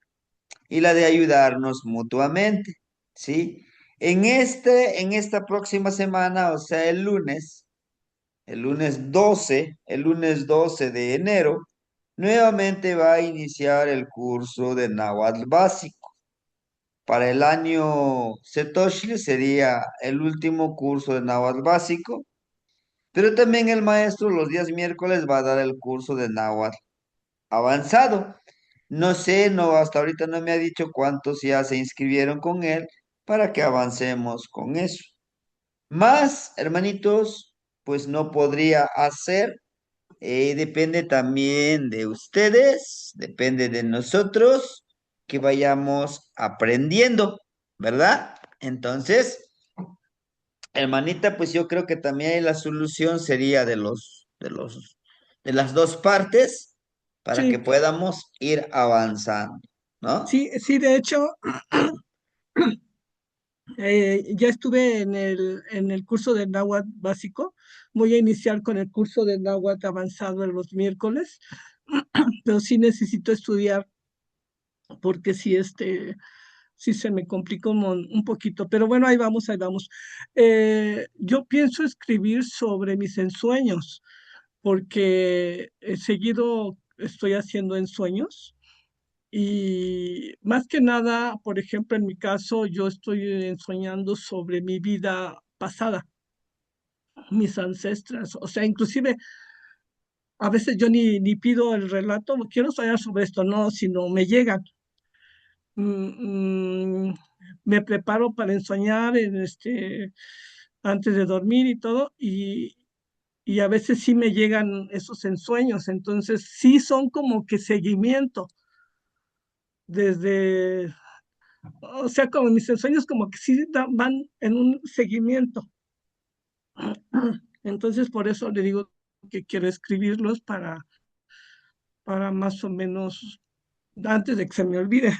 y la de ayudarnos mutuamente, ¿sí? En esta próxima semana, o sea, el lunes 12 de enero, nuevamente va a iniciar el curso de Nahuatl básico. Para el año Setoshli sería el último curso de Nahuatl básico, pero también el maestro los días miércoles va a dar el curso de Nahuatl avanzado. No sé, no, hasta ahorita no me ha dicho cuántos ya se inscribieron con él para que avancemos con eso. Más, hermanitos, pues no podría hacer. Depende también de ustedes, depende de nosotros que vayamos aprendiendo, ¿verdad? Entonces, hermanita, pues yo creo que también la solución sería de las dos partes para que Sí, podamos ir avanzando, ¿no? sí, sí, de hecho, ya estuve en el curso de náhuatl básico. Voy a iniciar con el curso de náhuatl avanzado en los miércoles, pero sí necesito estudiar porque sí, sí se me complicó un poquito. Pero bueno, ahí vamos, ahí vamos. Yo pienso escribir sobre mis ensueños porque seguido estoy haciendo ensueños. Y más que nada, por ejemplo, en mi caso, yo estoy ensoñando sobre mi vida pasada, mis ancestras. O sea, inclusive a veces yo ni pido el relato, quiero soñar sobre esto, no, sino me llegan. Mm, Me preparo para ensoñar antes de dormir y todo, y a veces sí me llegan esos ensueños. Entonces, sí son como que seguimiento desde. O sea, como mis ensueños como que sí van en un seguimiento. Entonces, por eso le digo que quiero escribirlos para más o menos, antes de que se me olvide,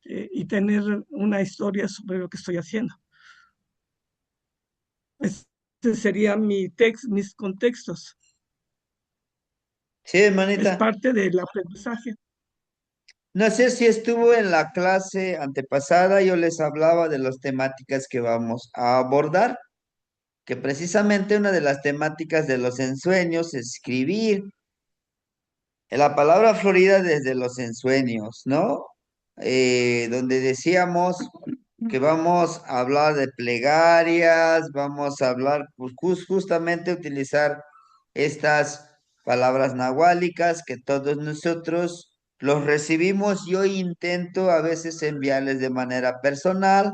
y tener una historia sobre lo que estoy haciendo. Este sería mis contextos. Sí, Es hermanita. parte del aprendizaje. No sé si estuvo en la clase antepasada, yo les hablaba de las temáticas que vamos a abordar, que precisamente una de las temáticas de los ensueños es escribir la palabra Florida desde los ensueños, ¿no? Donde decíamos que vamos a hablar de plegarias, vamos a hablar, pues justamente utilizar estas palabras nahuálicas que todos nosotros los recibimos. Yo intento a veces enviarles de manera personal,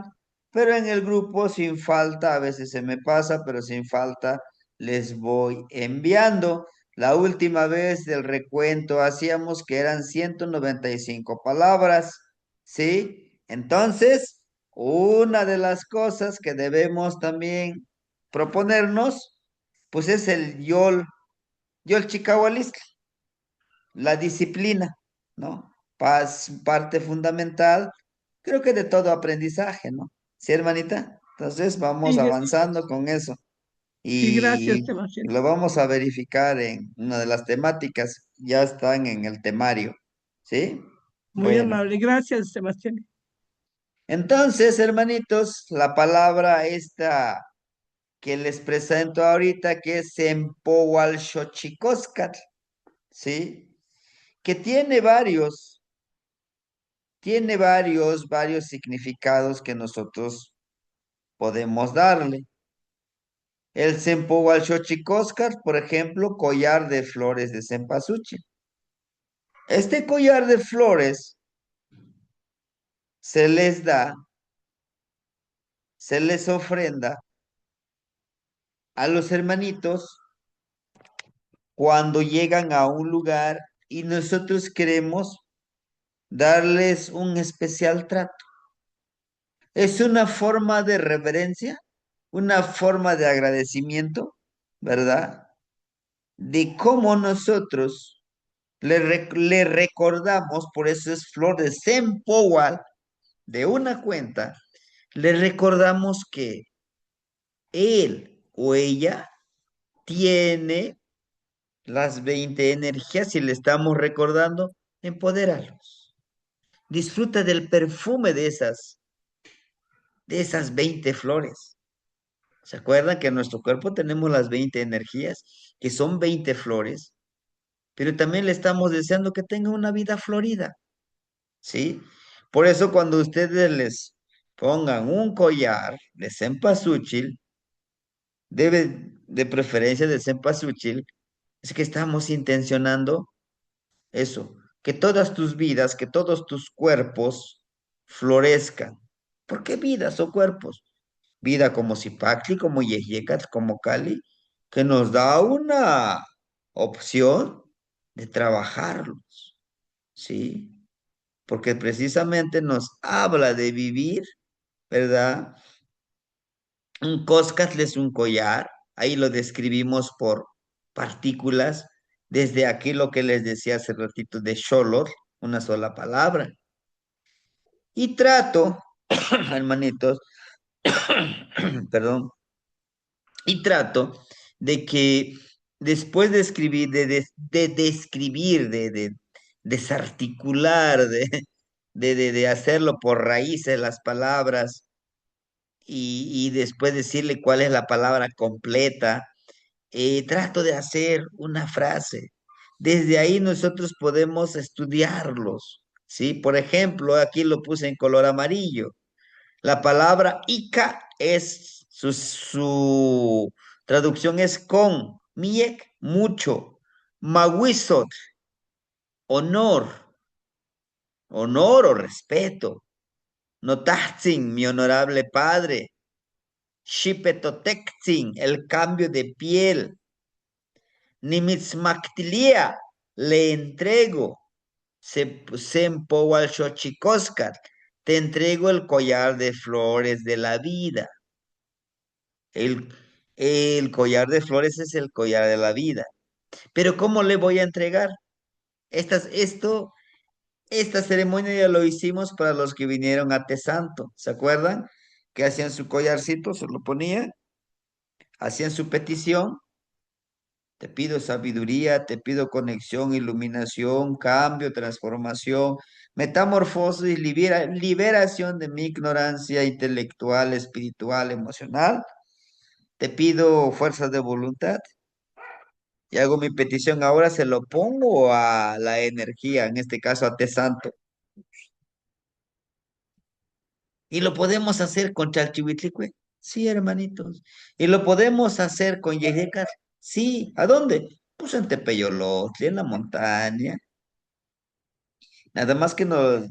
pero en el grupo sin falta, a veces se me pasa, pero sin falta les voy enviando. La última vez del recuento hacíamos que eran 195 palabras, ¿sí? Entonces, una de las cosas que debemos también proponernos, pues es el yol chicahualistle, la disciplina, ¿no? Parte fundamental, creo que de todo aprendizaje, ¿no? ¿Sí, hermanita? Entonces vamos Sí, avanzando con eso. Sí, gracias, y Sebastián. lo vamos a verificar en una de las temáticas, ya están en el temario, ¿sí? Muy Bueno, amable. Gracias, Sebastián. entonces, hermanitos, la palabra esta que les presento ahorita, que es Xochicóscar, ¿sí? Que tiene varios significados que nosotros podemos darle. El Xochicóscar, por ejemplo, collar de flores de cempasúchil. Este collar de flores se les da, se les ofrenda a los hermanitos cuando llegan a un lugar y nosotros queremos darles un especial trato. Es una forma de reverencia, una forma de agradecimiento, ¿verdad? De cómo nosotros le recordamos, por eso es flor de Sempoal, de una cuenta, le recordamos que él o ella tiene las 20 energías y le estamos recordando, empodéralos. Disfruta del perfume de esas 20 flores. ¿Se acuerdan que en nuestro cuerpo tenemos las 20 energías, que son 20 flores? Pero también le estamos deseando que tenga una vida florida, ¿sí? Por eso cuando ustedes les pongan un collar de cempasúchil, debe de preferencia de cempasúchil, es que estamos intencionando eso, que todas tus vidas, que todos tus cuerpos florezcan. ¿Por qué vidas o cuerpos? Vida como Zipacli, como Yeyecat, como Cali, que nos da una opción de trabajarlos, ¿sí? Porque precisamente nos habla de vivir, ¿verdad? Un coscatl es un collar, ahí lo describimos por partículas, desde aquí lo que les decía hace ratito de Xolotl, una sola palabra. Y trato, hermanitos, perdón, y trato de que después de escribir, de describir, de desarticular, de hacerlo por raíces las palabras y después decirle cuál es la palabra completa, trato de hacer una frase. Desde ahí nosotros podemos estudiarlos, ¿sí? Por ejemplo, aquí lo puse en color amarillo. La palabra Ica es, su traducción es con, Miek, mucho, Mawisot, honor, honor o respeto, Notatzin, mi honorable padre, Shipetotectzin, el cambio de piel, Nimitzmactilia, le entrego, Sempowalxochicóscar, te entrego el collar de flores de la vida. El, el collar de flores es el collar de la vida. Pero ¿cómo le voy a entregar? Esta ceremonia ya lo hicimos para los que vinieron a Tesanto. ¿Se acuerdan? Que hacían su collarcito, se lo ponían, hacían su petición. Te pido sabiduría, te pido conexión, iluminación, cambio, transformación, metamorfosis y liberación de mi ignorancia intelectual, espiritual, emocional. Te pido fuerza de voluntad y hago mi petición. Ahora se lo pongo a la energía, en este caso a Te Santo. Y lo podemos hacer con Chalchihuitlicue. Sí, hermanitos. Y lo podemos hacer con Yejecar. Sí. ¿A dónde? Pues en Tepeyolotl, en la montaña. Nada más que no,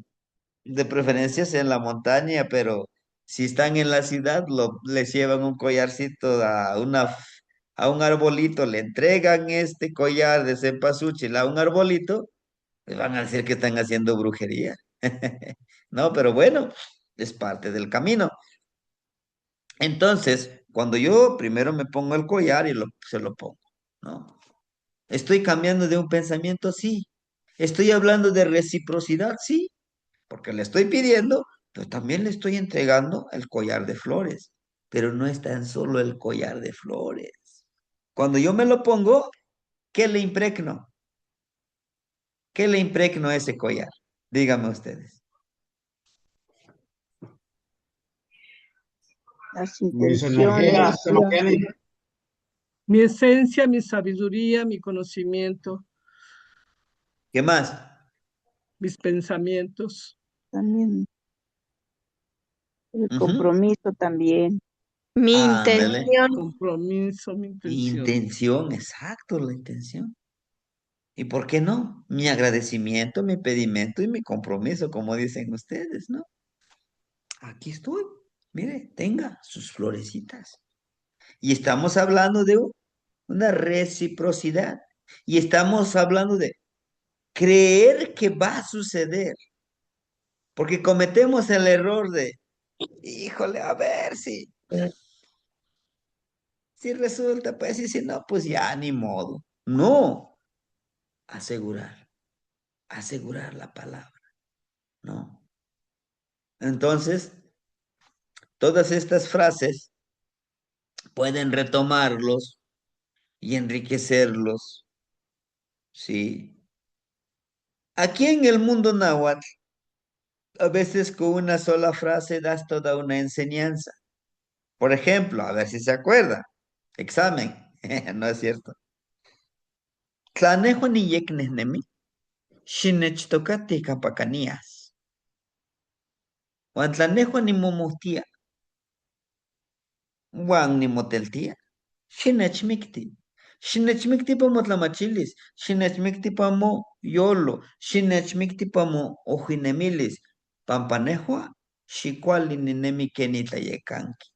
de preferencia sea en la montaña, pero si están en la ciudad, les llevan un collarcito a un arbolito, le entregan este collar de cempasúchil a un arbolito, les van a decir que están haciendo brujería. No, pero bueno, es parte del camino. Entonces, cuando yo primero me pongo el collar y se lo pongo, ¿no? Estoy cambiando de un pensamiento, sí. Estoy hablando de reciprocidad, sí, porque le estoy pidiendo, pero también le estoy entregando el collar de flores. Pero no es tan solo el collar de flores. Cuando yo me lo pongo, ¿qué le impregno? ¿Qué le impregno a ese collar? Díganme ustedes. Las Mis intenciones, energías, Tiene. Mi esencia, mi sabiduría, mi conocimiento, ¿Qué más? mis pensamientos. también el Ujú. compromiso también. Mi Ándale. intención. Compromiso, mi intención. Intención, exacto, la intención. ¿Y por qué no? Mi agradecimiento, mi pedimento y mi compromiso, como dicen ustedes, ¿no? Aquí estoy. Mire, tenga sus florecitas. Y estamos hablando de una reciprocidad. Y estamos hablando de creer que va a suceder. Porque cometemos el error de, híjole, a ver si resulta, pues, y si no, pues ya ni modo. No, asegurar, asegurar la palabra, ¿no? Entonces, todas estas frases pueden retomarlos y enriquecerlos, ¿sí? Aquí en el mundo náhuatl, a veces con una sola frase das toda una enseñanza. Por ejemplo, a ver si se acuerda. Examen. No es cierto. Tlanejo ni yeknehnemi, xinechtocatic kapakanías. Juan tlanejo ni momohtia, Juan ni moteltia. Xinechmikti. Xinechmikti pa motlamachilis. Xinechmikti pa mo yolo. Xinechmikti pa mo ojinemilis. Pampanejua, xikuali ninemi kenitlayekanki.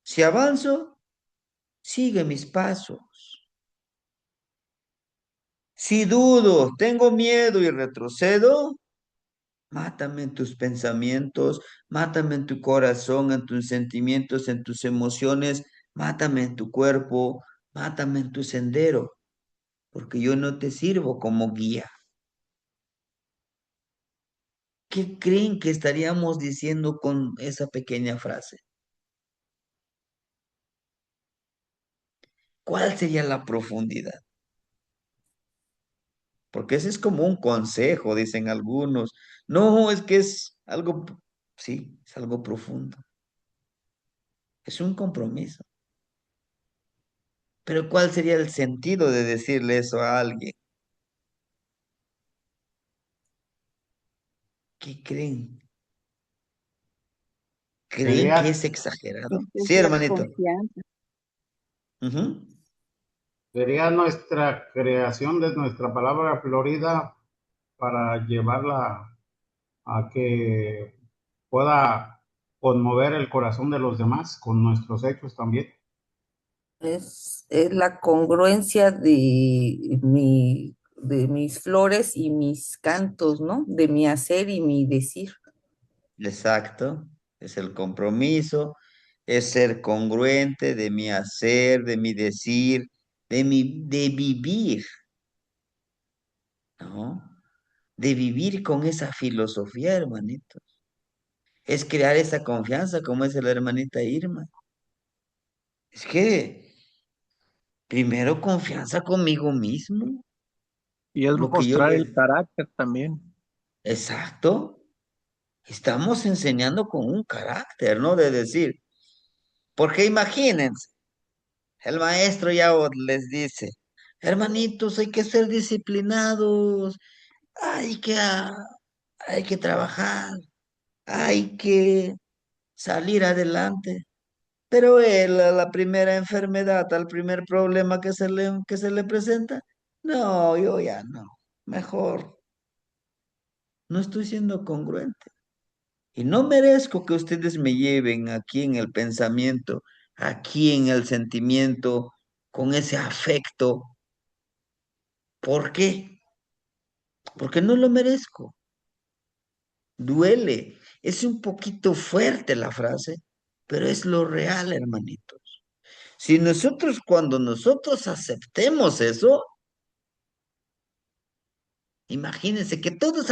Si avanzo, sigue mis pasos. Si dudo, tengo miedo y retrocedo, mátame en tus pensamientos, mátame en tu corazón, en tus sentimientos, en tus emociones, mátame en tu cuerpo, mátame en tu sendero, porque yo no te sirvo como guía. ¿Qué creen que estaríamos diciendo con esa pequeña frase? ¿Cuál sería la profundidad? Porque ese es como un consejo, dicen algunos. No, es que es algo, sí, es algo profundo. Es un compromiso. Pero ¿cuál sería el sentido de decirle eso a alguien? ¿Qué creen? ¿Creen que Sería, es exagerado? Pues es Sí, la hermanito. confianza. Ujú. sería nuestra creación de nuestra palabra florida para llevarla a que pueda conmover el corazón de los demás con nuestros hechos también. Es la congruencia de mis flores y mis cantos, ¿no? De mi hacer y mi decir. Exacto. Es el compromiso, es ser congruente de mi hacer, de mi decir, de vivir, ¿no? De vivir con esa filosofía, hermanito. Es crear esa confianza, como es la hermanita Irma. Es que primero confianza conmigo mismo, Y es lo que yo mostrar el le... carácter también. Exacto. Estamos enseñando con un carácter, ¿no? De decir, porque imagínense, el maestro ya les dice, hermanitos, hay que ser disciplinados, hay que, ah, hay que trabajar, hay que salir adelante. Pero él, a la primera enfermedad, al primer problema que se le presenta, no, yo ya no, mejor, no estoy siendo congruente. Y no merezco que ustedes me lleven aquí en el pensamiento, aquí en el sentimiento, con ese afecto. ¿Por qué? Porque no lo merezco. Duele. Es un poquito fuerte la frase, pero es lo real, hermanitos. Si nosotros, cuando nosotros aceptemos eso, imagínense que todos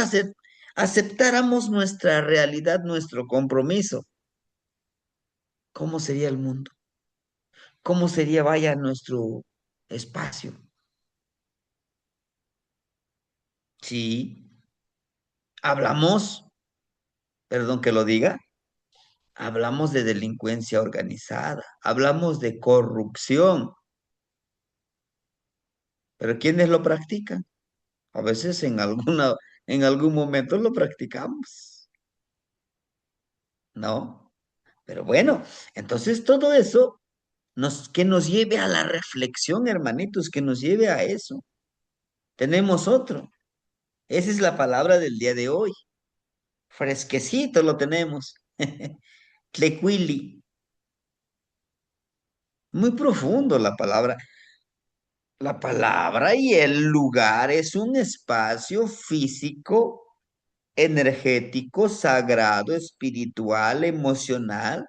aceptáramos nuestra realidad, nuestro compromiso. ¿Cómo sería el mundo? ¿Cómo sería, vaya, nuestro espacio? Sí, hablamos, perdón que lo diga, hablamos de delincuencia organizada, hablamos de corrupción, pero ¿quiénes lo practican? A veces en algún momento lo practicamos, ¿no? Pero bueno, entonces todo eso que nos lleve a la reflexión, hermanitos, que nos lleve a eso. Tenemos otro. Esa es la palabra del día de hoy. Fresquecito lo tenemos. Tlecuili. Muy profundo la palabra. La palabra y el lugar es un espacio físico, energético, sagrado, espiritual, emocional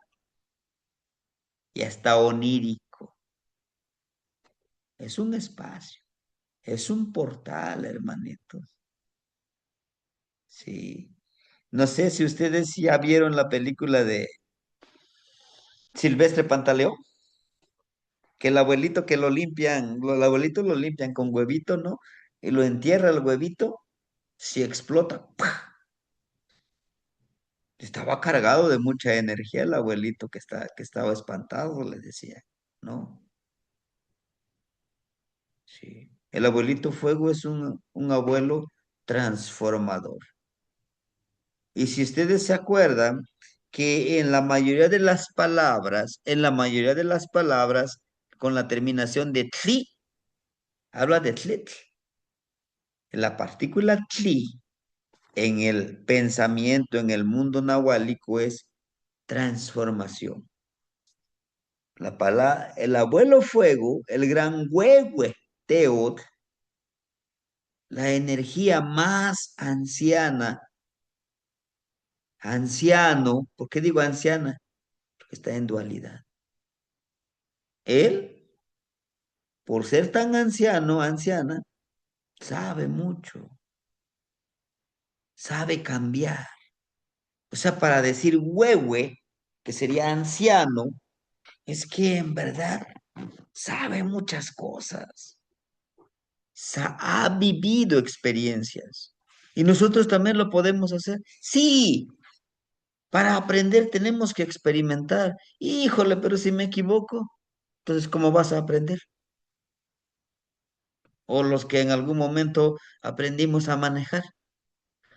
y hasta onírico. Es un espacio, es un portal, hermanitos. Sí. No sé si ustedes ya vieron la película de Silvestre Pantaleón, que el abuelito que lo limpian, el abuelito lo limpian con huevito, ¿no? Y lo entierra el huevito, si explota, ¡pah! Estaba cargado de mucha energía el abuelito que estaba espantado, le decía, ¿no? Sí. El abuelito fuego es un abuelo transformador. Y si ustedes se acuerdan que en la mayoría de las palabras, con la terminación de tli, habla de tletl. La partícula tli en el pensamiento, en el mundo nahuálico es transformación. El abuelo fuego, el gran huehue, teot, la energía más anciana, anciano, ¿por qué digo anciana? Porque está en dualidad. Él, por ser tan anciano, anciana, sabe mucho, sabe cambiar. O sea, para decir huehue, que sería anciano, es que en verdad sabe muchas cosas, ha vivido experiencias. Y nosotros también lo podemos hacer. Sí, para aprender tenemos que experimentar. Híjole, pero si me equivoco, entonces ¿cómo vas a aprender? O los que en algún momento aprendimos a manejar.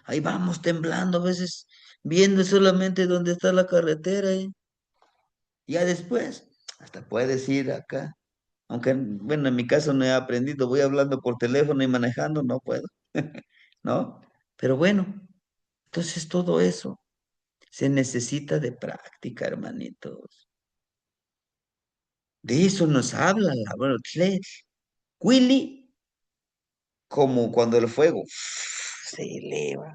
Ahí vamos temblando a veces, viendo solamente dónde está la carretera. Ya después, hasta puedes ir acá. Aunque, bueno, en mi caso no he aprendido, voy hablando por teléfono y manejando, no puedo, ¿no? Pero bueno, entonces todo eso se necesita de práctica, hermanitos. De eso nos habla la bueno, Willy, como cuando el fuego se eleva.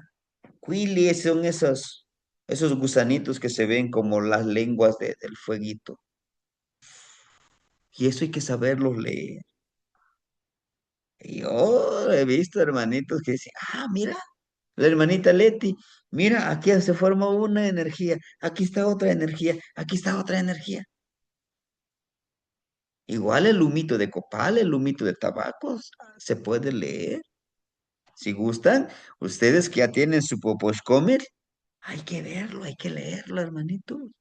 Willy son esos gusanitos que se ven como las lenguas del fueguito. Y eso hay que saberlos leer. Y yo he visto hermanitos que dicen, ah, mira, la hermanita Leti, mira, aquí se forma una energía, aquí está otra energía, aquí está otra energía. Igual el humito de copal, el humito de tabacos, se puede leer. Si gustan, ustedes que ya tienen su comer, hay que verlo, hay que leerlo, hermanitos.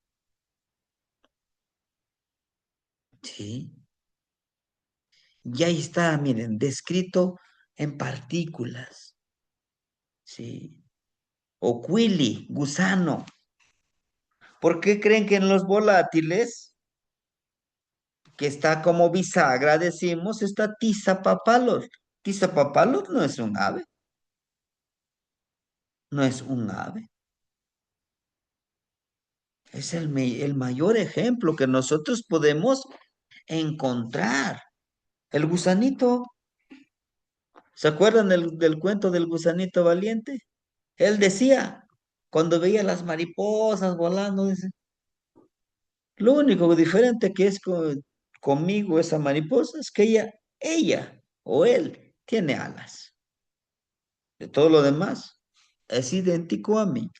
Sí. Y ahí está, miren, descrito en partículas. Sí. O quili, gusano. ¿Por qué creen que en los volátiles, que está como bisagra, decimos, está tizapapalos? Tizapapalos no es un ave, no es un ave. Es el mayor ejemplo que nosotros podemos encontrar. El gusanito, ¿se acuerdan del cuento del gusanito valiente? Él decía, cuando veía las mariposas volando, dice, lo único diferente que es conmigo esa mariposa es que ella o él tiene alas. De todo lo demás, es idéntico a mí.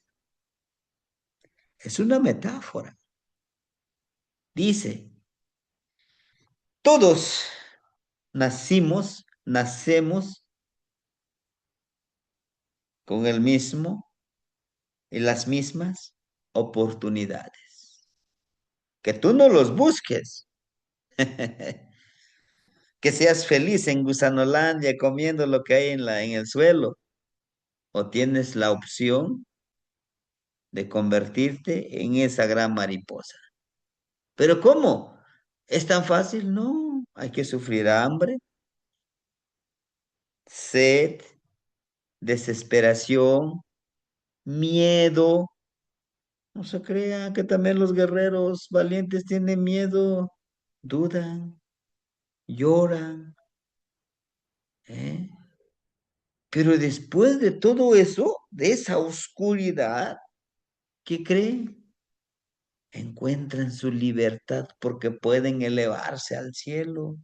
Es una metáfora. Dice, Todos nacemos con el mismo y las mismas oportunidades. Que tú no los busques. Que seas feliz en Gusanolandia comiendo lo que hay en el suelo. O tienes la opción de convertirte en esa gran mariposa. ¿Pero cómo? ¿Es tan fácil? No, hay que sufrir hambre, sed, desesperación, miedo. No se crea que también los guerreros valientes tienen miedo, dudan, lloran, ¿eh? Pero después de todo eso, de esa oscuridad, ¿qué creen? Encuentran su libertad porque pueden elevarse al cielo.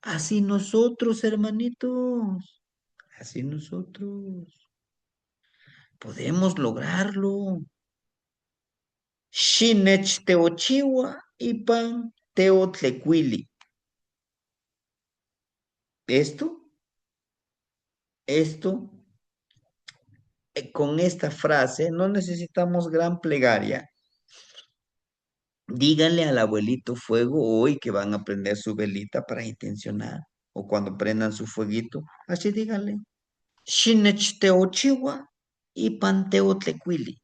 Así nosotros, hermanitos, así nosotros podemos lograrlo. Shinech teochiwa ipan teotlecuili. Esto, con esta frase, no necesitamos gran plegaria. Díganle al abuelito fuego hoy que van a prender su velita para intencionar. O cuando prendan su fueguito, así díganle. Shinech teochiwa ipan teotlecuili.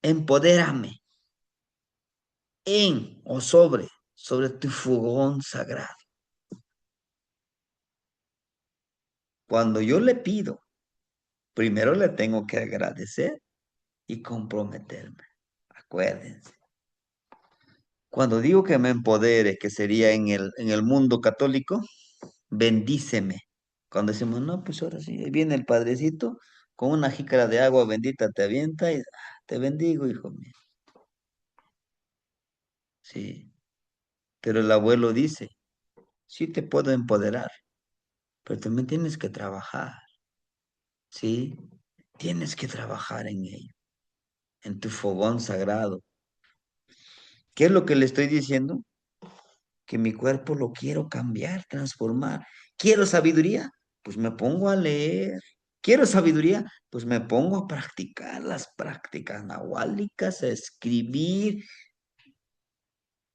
Empodérame en o sobre tu fogón sagrado. Cuando yo le pido, primero le tengo que agradecer y comprometerme. Acuérdense. Cuando digo que me empodere, que sería en el mundo católico, bendíceme. Cuando decimos, no, pues ahora sí, ahí viene el padrecito con una jícara de agua bendita, te avienta y te bendigo, hijo mío. Sí, pero el abuelo dice, sí te puedo empoderar, pero también tienes que trabajar, ¿sí? Tienes que trabajar en ello, en tu fogón sagrado. ¿Qué es lo que le estoy diciendo? Que mi cuerpo lo quiero cambiar, transformar. ¿Quiero sabiduría? Pues me pongo a leer. ¿Quiero sabiduría? Pues me pongo a practicar las prácticas nahuálicas, a escribir,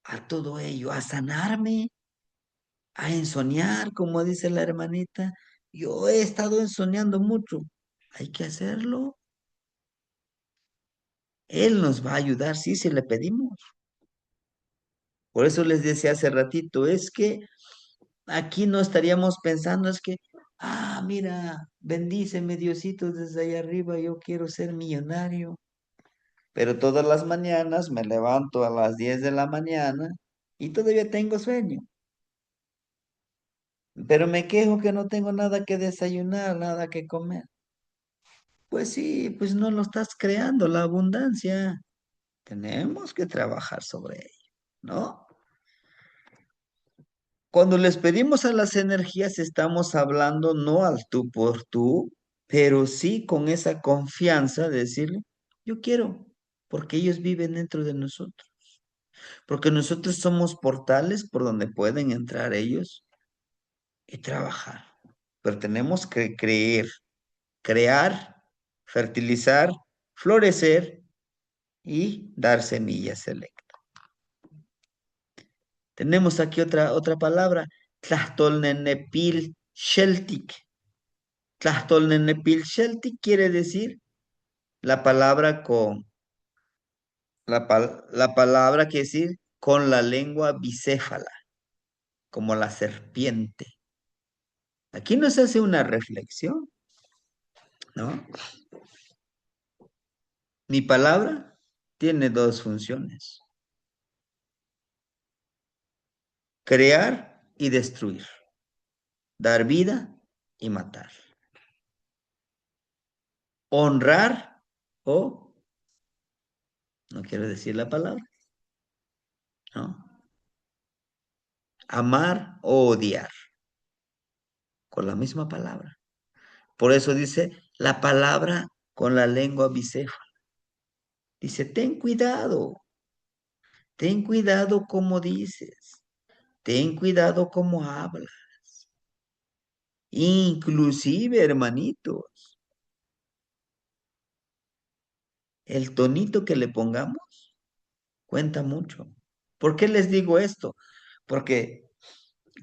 a todo ello, a sanarme, a ensoñar, como dice la hermanita. Yo he estado ensoñando mucho. Hay que hacerlo. Él nos va a ayudar, sí, si le pedimos. Por eso les decía hace ratito, es que aquí no estaríamos pensando, es que, mira, bendíceme Diosito desde allá arriba, yo quiero ser millonario. Pero todas las mañanas me levanto a las 10 de la mañana y todavía tengo sueño. Pero me quejo que no tengo nada que desayunar, nada que comer. Pues sí, pues no lo estás creando la abundancia. Tenemos que trabajar sobre ello, ¿no? Cuando les pedimos a las energías, estamos hablando no al tú por tú, pero sí con esa confianza de decirle, yo quiero, porque ellos viven dentro de nosotros, porque nosotros somos portales por donde pueden entrar ellos y trabajar. Pero tenemos que creer, crear, fertilizar, florecer y dar semillas selectas. Tenemos aquí otra palabra, Tlachtolnenepil Sheltik. Tlachtolnenepil Sheltik quiere decir la palabra la palabra quiere decir con la lengua bicéfala, como la serpiente. Aquí nos hace una reflexión, ¿no? Mi palabra tiene dos funciones, crear y destruir, dar vida y matar, honrar o, no quiero decir la palabra, ¿no? Amar o odiar, con la misma palabra. Por eso dice la palabra con la lengua bicéfala. Dice, ten cuidado como dices, ten cuidado cómo hablas. Inclusive, hermanitos, el tonito que le pongamos cuenta mucho. ¿Por qué les digo esto? Porque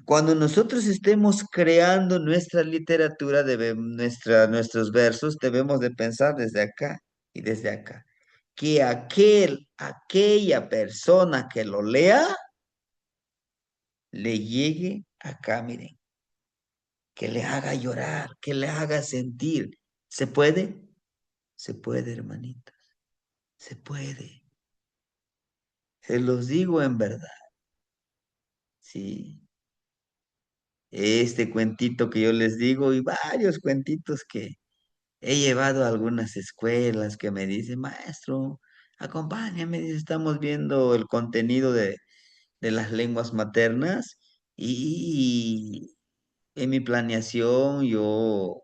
cuando nosotros estemos creando nuestra literatura, nuestros versos, debemos de pensar desde acá y desde acá. Que aquella persona que lo lea, le llegue acá, miren, que le haga llorar, que le haga sentir. ¿Se puede? Se puede, hermanitos, se puede. Se los digo en verdad, sí. Este cuentito que yo les digo y varios cuentitos que he llevado a algunas escuelas que me dicen, maestro, acompáñame, dice, estamos viendo el contenido de las lenguas maternas y en mi planeación yo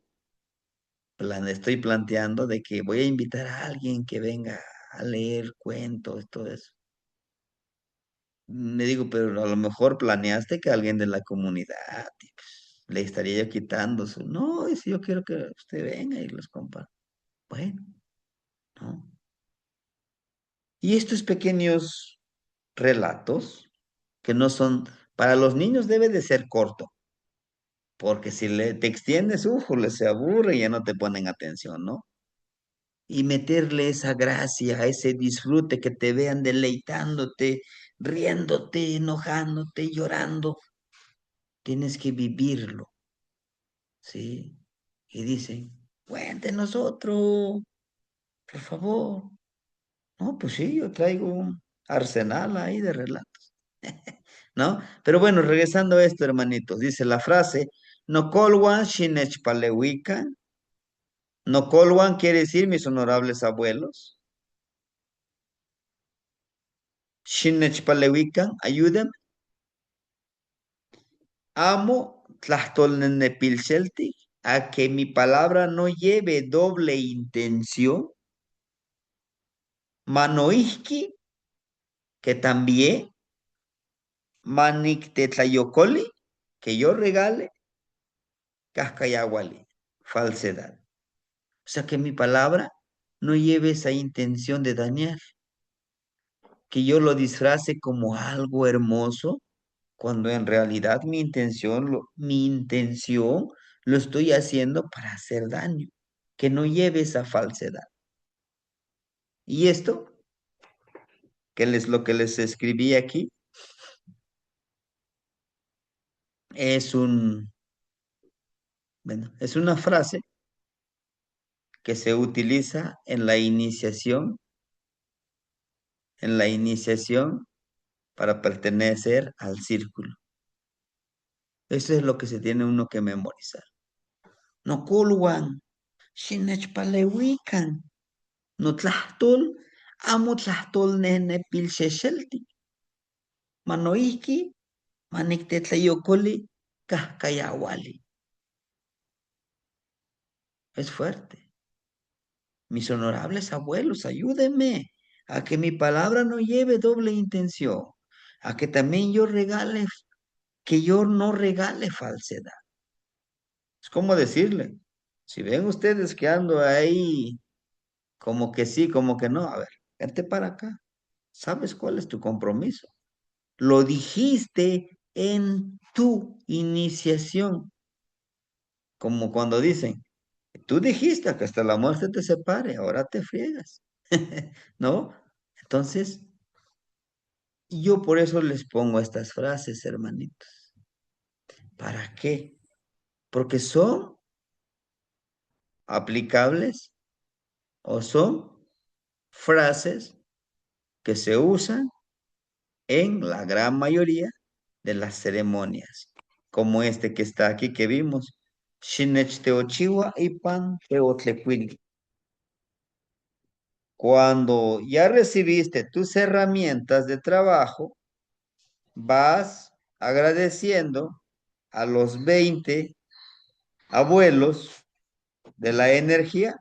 estoy planteando de que voy a invitar a alguien que venga a leer cuentos, todo eso. Le digo, pero a lo mejor planeaste que alguien de la comunidad y, pues, le estaría yo quitando su... No, dice, yo quiero que usted venga y los comparta. Bueno, ¿no? Y estos pequeños relatos, que no son, para los niños debe de ser corto, porque si te extiendes, les se aburre y ya no te ponen atención, ¿no? Y meterle esa gracia, ese disfrute, que te vean deleitándote, riéndote, enojándote, llorando. Tienes que vivirlo, ¿sí? Y dicen, cuéntenos otro, por favor. No, pues sí, yo traigo un arsenal ahí de relatos, ¿no? Pero bueno, regresando a esto, hermanitos, dice la frase, no colwan shinech palewican. No colwan quiere decir mis honorables abuelos. Shinech palewican, ayúdenme. Amo tlastolnenepilcelti, a que mi palabra no lleve doble intención. Manoiski, que también manik tetlayocoli, que yo regale, cascayahuali, falsedad. O sea, que mi palabra no lleve esa intención de dañar, que yo lo disfrace como algo hermoso, cuando en realidad mi intención lo estoy haciendo para hacer daño, que no lleve esa falsedad. Y esto, que es lo que les escribí aquí, es bueno, es una frase que se utiliza en la iniciación para pertenecer al círculo. Eso es lo que se tiene uno que memorizar. No kulwan, shinechpalewikan, no tlahtol, amo tlahtol nene pilsheshelti, manoiki, maniktetlayokoli, kahkayawali. Es fuerte. Mis honorables abuelos, ayúdenme a que mi palabra no lleve doble intención, a que también que yo no regale falsedad. Es como decirle, si ven ustedes que ando ahí como que sí, como que no, a ver, vente para acá. ¿Sabes cuál es tu compromiso? Lo dijiste en tu iniciación, como cuando dicen, tú dijiste que hasta la muerte te separe, ahora te friegas, ¿no? Entonces, yo por eso les pongo estas frases, hermanitos. ¿Para qué? Porque son aplicables o son frases que se usan en la gran mayoría de las ceremonias, como este que está aquí que vimos, Shinech Teochiwa y Pan Teotlecuili. Cuando ya recibiste tus herramientas de trabajo, vas agradeciendo a los 20 abuelos de la energía.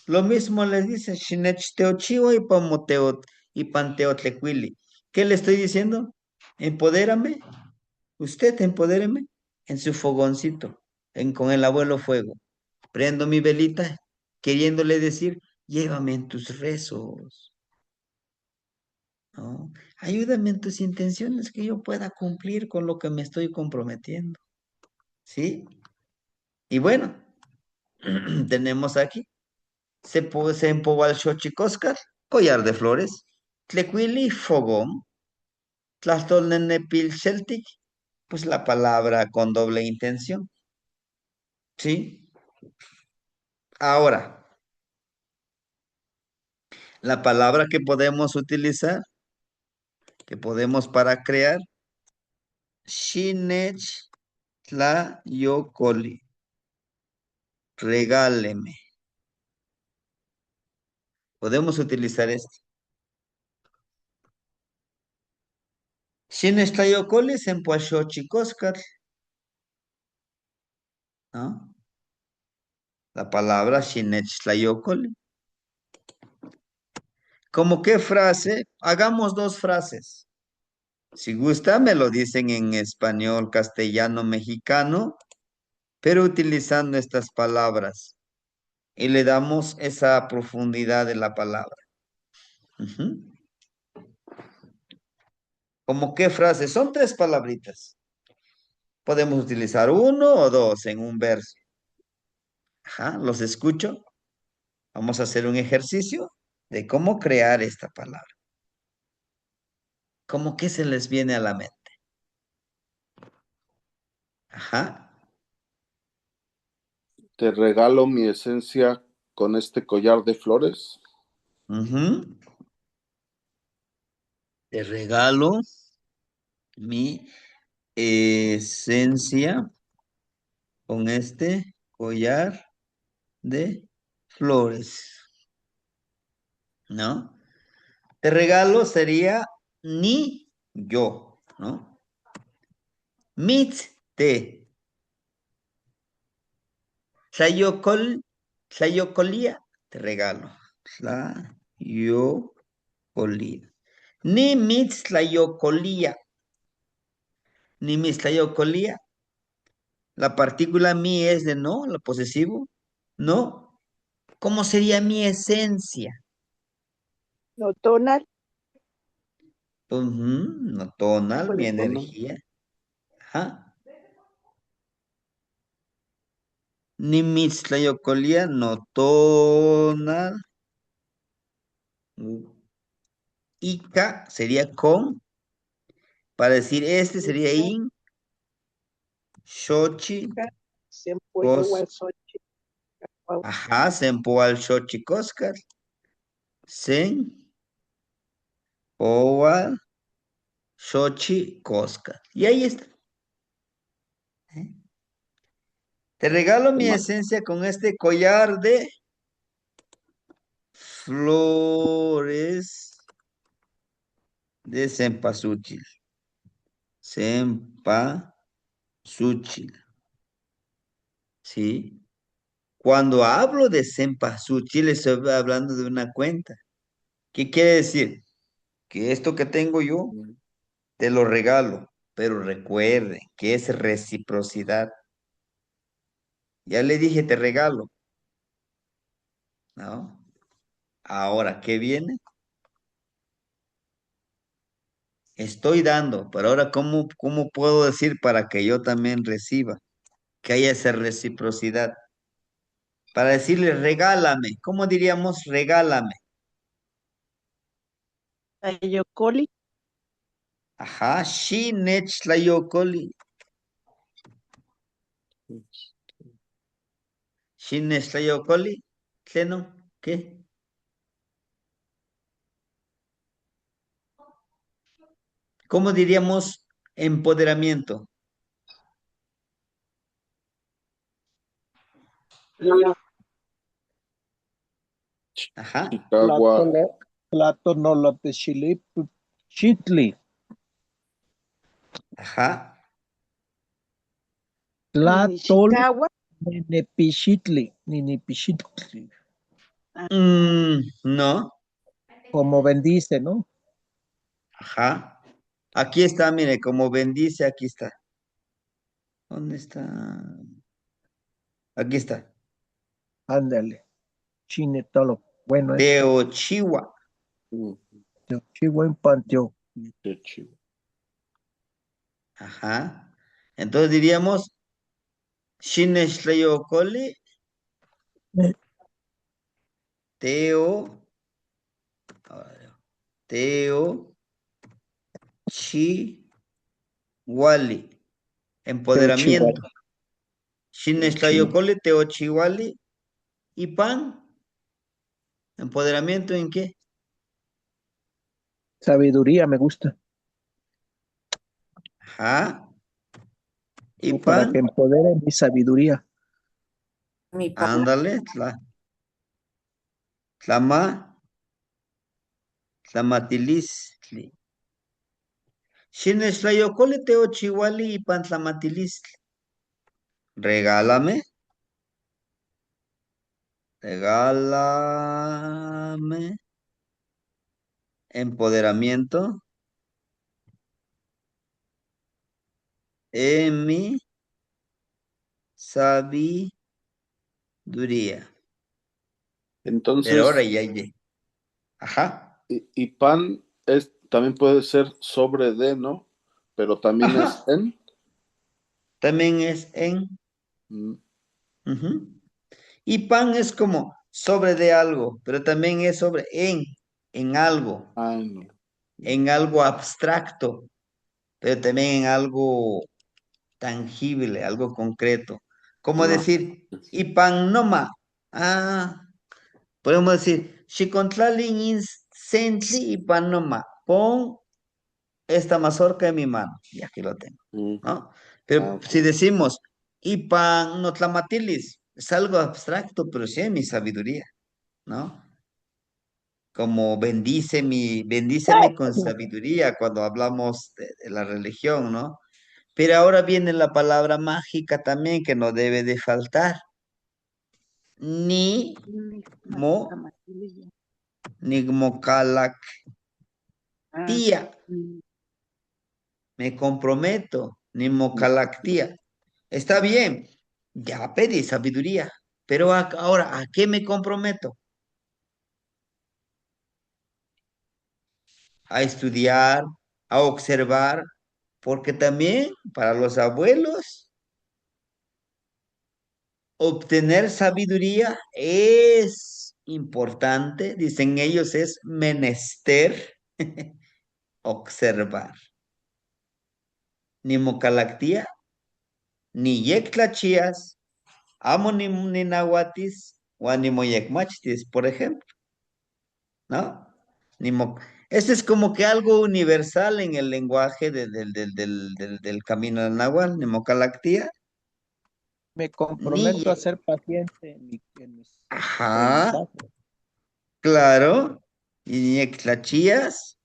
Lo mismo les dice Shinech Teochiwa y Pan Teotlecuili. ¿Qué le estoy diciendo? Empodérame, Usted empodéreme en su fogoncito, con el abuelo fuego. Prendo mi velita, queriéndole decir, llévame en tus rezos, ¿no? Ayúdame en tus intenciones que yo pueda cumplir con lo que me estoy comprometiendo, ¿sí? Y bueno, tenemos aquí, se empobal xochicóscar, collar de flores, tlecuili, fogón, tlastolnenepil celtic, pues la palabra con doble intención, ¿sí? Ahora, la palabra que podemos utilizar, que podemos para crear, shinech tla yocoli, regáleme. Podemos utilizar esto. Shinech tla yocoli sempuaxochicoscatl, ¿no? La palabra shinech tla yocoli. ¿Cómo qué frase? Hagamos dos frases. Si gusta, me lo dicen en español, castellano, mexicano, pero utilizando estas palabras. Y le damos esa profundidad de la palabra. Ujú. ¿Cómo qué frase? Son tres palabritas. Podemos utilizar uno o dos en un verso. Ajá, los escucho. Vamos a hacer un ejercicio de cómo crear esta palabra. ¿Cómo que se les viene a la mente? Ajá. Te regalo mi esencia con este collar de flores. Ujú. Te regalo mi esencia con este collar de flores, ¿no? Te regalo sería ni yo, ¿no? Mit te. Tlayocolía, te regalo. Tlayocolía. Ni mit tlayocolía. Ni mis tlayocolía. La partícula mi es de no, lo posesivo. No. ¿Cómo sería mi esencia? No tonal. No tonal, mi Bueno, energía. Ajá. Ni mis tlayocolía, no tonal. Ica sería con. Para decir este sería in. Xochi. Siempre Cos. igual Xochitl. Ajá, sempoal xochi coscar. Sen. Oal. Xochi coscar. Y ahí está. ¿Eh? Te regalo mi esencia con este collar de flores de cempasúchil. Cempasúchil. ¿Sí? Cuando hablo de cempasúchil, estoy hablando de una cuenta. ¿Qué quiere decir? Que esto que tengo yo, te lo regalo, pero recuerden que es reciprocidad. Ya le dije, te regalo, ¿no? Ahora, ¿qué viene? Estoy dando, pero ahora, ¿cómo puedo decir para que yo también reciba? Que haya esa reciprocidad. Para decirle, regálame. ¿Cómo diríamos regálame? Tlayocoli. Ajá, shi nech tlayocoli. Shi nech tlayocoli. ¿Tleno? ¿Qué? ¿Cómo diríamos empoderamiento? Ajá, Chicago, Chitli, ajá. Tlatol, Nishikawa. Ninipichitli, No, como bendice, ¿no? ajá. Aquí está, mire, como bendice, aquí está. ¿Dónde está? Aquí está. Ándale. Chinetolo. Bueno, Teochiwa. Mm, Chihuahua en Panteo. qué chido. Ajá. Entonces diríamos, Shineshlayokole, Teo, ahora, Teo, Chi, Wali. Chihuahua. Empoderamiento. Shineshlayokole, Teo, Chi, Wali. ¿Y pan? ¿Empoderamiento en qué? Sabiduría me gusta. Ajá. ¿Y Para que pan? empodere mi sabiduría. Mi papá, Ándale, tlama, tlamatilistli. Shineshlayokole, Teo, Chi, Wali y pan tlamatilistli. Regálame. Regálame empoderamiento en mi sabiduría. Pero ahora Entonces, ya. Ajá, y pan también puede ser sobre de, ¿no? Pero también es ajá. en. También es en. Mm, Ujú. Y pan es como sobre de algo, pero también es sobre no. en algo abstracto, pero también en algo tangible, algo concreto. Como No. decir, y pan noma. Ah, podemos decir, Xicontlalin Sentli y Panoma, pon esta mazorca en mi mano. Y aquí lo tengo, Mm, ¿no? Pero ok. si decimos, Ipan no tlamatilis, es algo abstracto, pero sí es mi sabiduría, ¿no? Como bendíceme con sabiduría cuando hablamos de la religión, ¿no? Pero ahora viene la palabra mágica también que no debe de faltar. Ni mo, Nigmocalactía. Me comprometo, Nimocalactía. Está bien, ya pedí sabiduría, pero ahora, ¿a qué me comprometo? A estudiar, a observar, porque también para los abuelos obtener sabiduría es importante, dicen ellos, es menester observar. Nimocalactía, ni yectlachias, amo ni nahuatis, o ni moyecmachtis, por ejemplo, ¿no? Ni mo- Este es como que algo universal en el lenguaje del camino del náhuatl, ni mocalactía, Me ni... comprometo a ser paciente en mis Ajá, aprendizajes. claro. Y ñectlachías,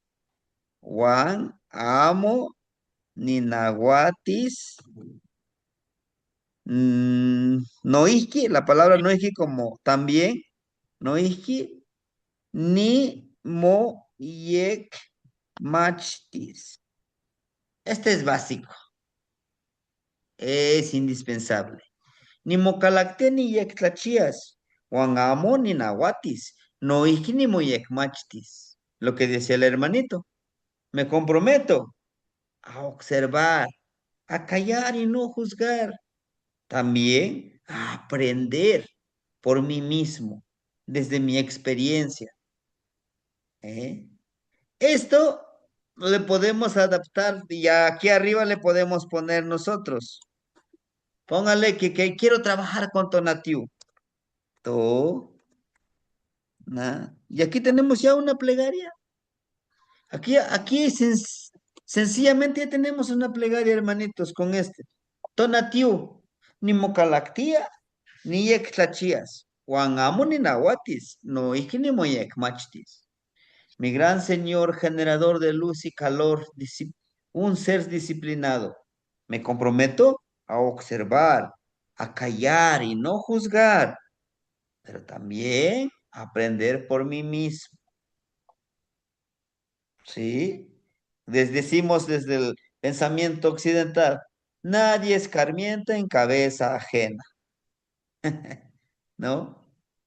Juan, amo, ni nahuatis, noisqui, la palabra noisqui como también, noisqui, ni mo yek machtis. Este es básico, es indispensable. Ni mocalacte ni yek tlachias, Juan amo ni nahuatis, noisqui ni mo yek machtis. Lo que decía el hermanito, me comprometo a observar, a callar y no juzgar. También a aprender por mí mismo, desde mi experiencia. ¿Eh? Esto le podemos adaptar y aquí arriba le podemos poner nosotros. Póngale que quiero trabajar con Tonatiu. To, y aquí tenemos ya una plegaria. Aquí sencillamente ya tenemos una plegaria, hermanitos, con este. Tonatiu, ni mocalactía, ni yectlachías. Juan amo ni nahuatis, no iki ni moyek machtis. Mi gran Señor, generador de luz y calor, un ser disciplinado. Me comprometo a observar, a callar y no juzgar, pero también a aprender por mí mismo. ¿Sí? Decimos desde el pensamiento occidental, Nadie escarmienta en cabeza ajena, ¿no?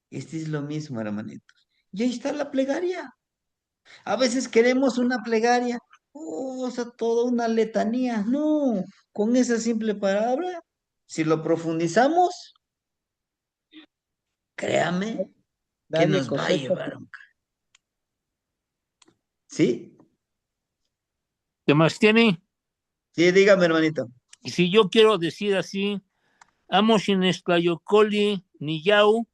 Este es lo mismo, hermanito. Y ahí está la plegaria. A veces queremos una plegaria, o sea, toda una letanía. No, con esa simple palabra, si lo profundizamos, créame que Nadie nos va a cosecha. llevar, ¿sí? ¿Qué más tiene? Sí, dígame, hermanito. Y si yo quiero decir así, amo sin esclayocoli ni yau,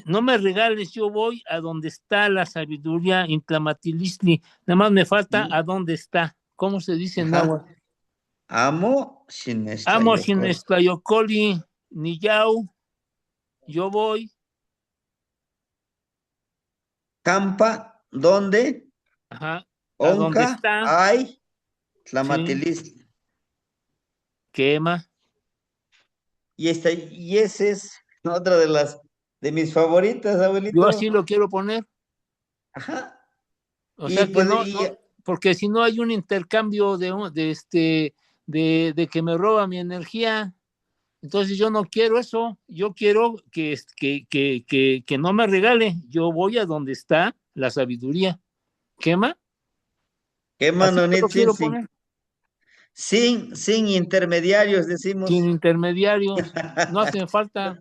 no me regales, yo voy a donde está la sabiduría intlamatilisli. Nada más me falta a dónde está. ¿Cómo se dice en Ajá. agua? Amo sin Amo sin esclayocol. esclayocoli ni yau, yo voy. Campa, ¿dónde? Ajá, a donde Onca, está, hay, sí, tlamatilis. quema. Y ese es otra de mis favoritas, Yo abuelito. así lo quiero poner. Ajá. O Y sea que pues, no, porque si no hay un intercambio de que me roba mi energía, entonces yo no quiero eso. Yo quiero que no me regale. Yo voy a donde está la sabiduría. ¿Quema? qué Así yo lo manonitzin, quiero sin, poner. sin intermediarios, Sin decimos. intermediarios. No hacen falta.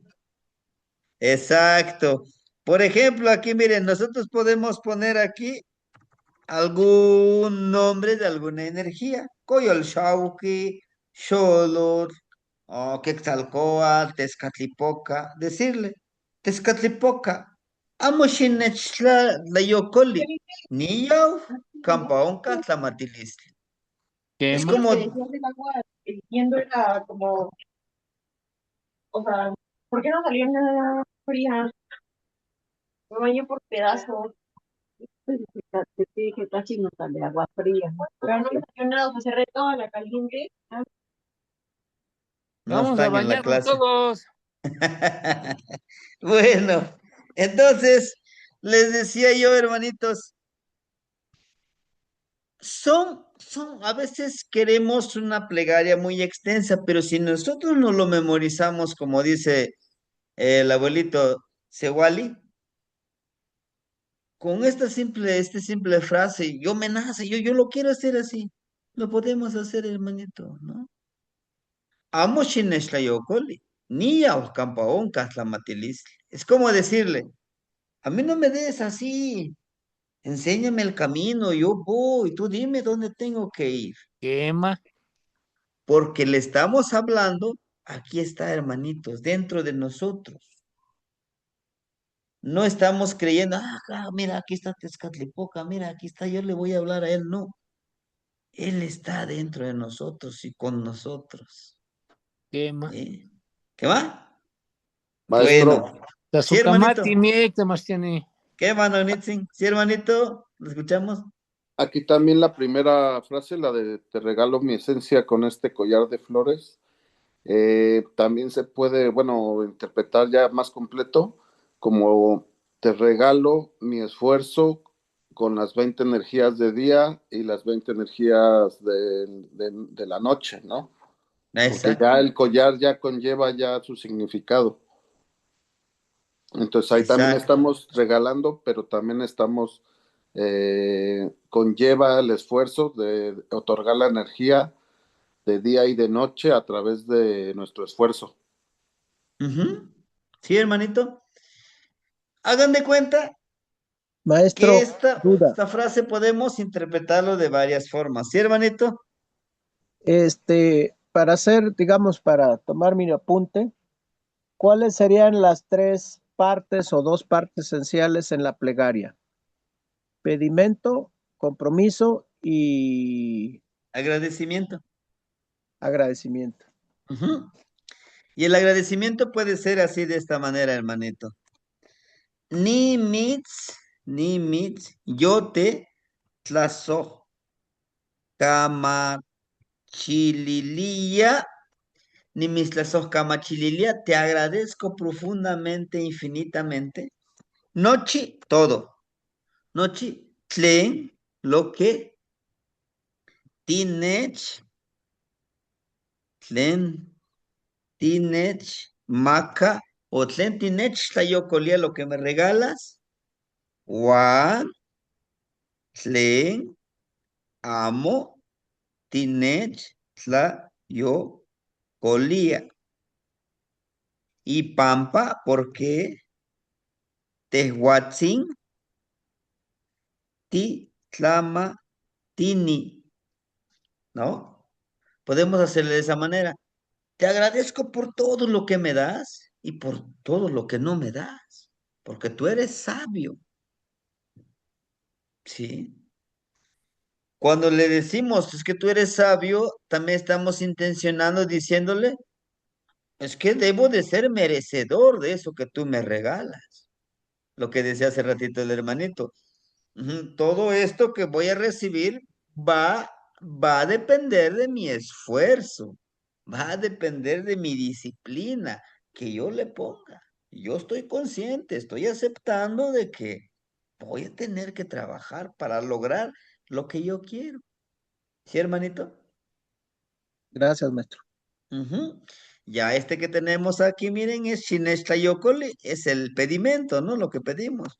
Exacto. Por ejemplo, aquí miren, nosotros podemos poner aquí algún nombre de alguna energía. Coyolxauhqui, Xolotl, o Quetzalcóatl, Tezcatlipoca, decirle, Tezcatlipoca, amo xinechla la yocoli, niyau, campaonca, tlamatilisli. Es ¿Quema? como, decías del agua hirviendo era como, o sea, ¿por qué no salió nada fría? Me baño por pedazos. Pues, te dije casi no sale agua fría. Pero no me salió nada, o sea, cerré toda la caliente. no Vamos a están en la bañarnos clase. todos. Bueno, entonces, les decía yo, hermanitos, a veces queremos una plegaria muy extensa, pero si nosotros no lo memorizamos, como dice el abuelito Sewali, con esta simple frase, yo me nace, yo lo quiero hacer así, lo podemos hacer, hermanito, ¿no? Amo Shineshlayokoli, ni Campaón Katlamatilis. Es como decirle, a mí no me des así, enséñame el camino, yo voy, tú dime dónde tengo que ir. Quema. Porque le estamos hablando, aquí está, hermanitos, dentro de nosotros. No estamos creyendo, mira, aquí está Tezcatlipoca, mira, aquí está, yo le voy a hablar a él. No, él está dentro de nosotros y con nosotros. Quema. ¿Eh? ¿Qué va? Maestro, Bueno, La sí, hermanito. sucamati miek te más tiene. ¿Qué, mano, Nitzin? Sí, hermanito, ¿lo escuchamos? aquí también la primera frase, la de te regalo mi esencia con este collar de flores, también se puede, bueno, interpretar ya más completo como te regalo mi esfuerzo con las 20 energías de día y las 20 energías de la noche, ¿no? Porque ya Exacto, el collar ya conlleva ya su significado. Entonces ahí también exacto. estamos regalando, pero también estamos, conlleva el esfuerzo de otorgar la energía de día y de noche a través de nuestro esfuerzo. Ujú. Sí, hermanito. Hagan de cuenta que Maestro, duda. esta frase podemos interpretarlo de varias formas. ¿Sí, hermanito? Para hacer, digamos, para tomar mi apunte, ¿cuáles serían las tres partes o dos partes esenciales en la plegaria? Pedimento, compromiso y Agradecimiento. agradecimiento. Ujú. Y el agradecimiento puede ser así de esta manera, hermanito. Ni mitz, yo te tlazo, camachililia, ni mis tlazo, camachililia, te agradezco profundamente, infinitamente. Nochi, todo. Nochi, tlen, lo que, tinech, tlen tinech maca o tlen tinech tlayocolia lo que me regalas, Juan tlen amo tinech tlayocolia. Y Pampa, porque Tehuatzin ti tlama tini, ¿no? Podemos hacerle de esa manera. Te agradezco por todo lo que me das y por todo lo que no me das, porque tú eres sabio, ¿sí? Cuando le decimos, es que tú eres sabio, también estamos intencionando diciéndole, es que debo de ser merecedor de eso que tú me regalas. Lo que decía hace ratito el hermanito. Todo esto que voy a recibir va, va a depender de mi esfuerzo, va a depender de mi disciplina que yo le ponga. Yo estoy consciente, estoy aceptando de que voy a tener que trabajar para lograr lo que yo quiero. ¿Sí, hermanito? Gracias, maestro. Ujú. Ya este que tenemos aquí, miren, es Shinestayokoli, es el pedimento, ¿no? Lo que pedimos.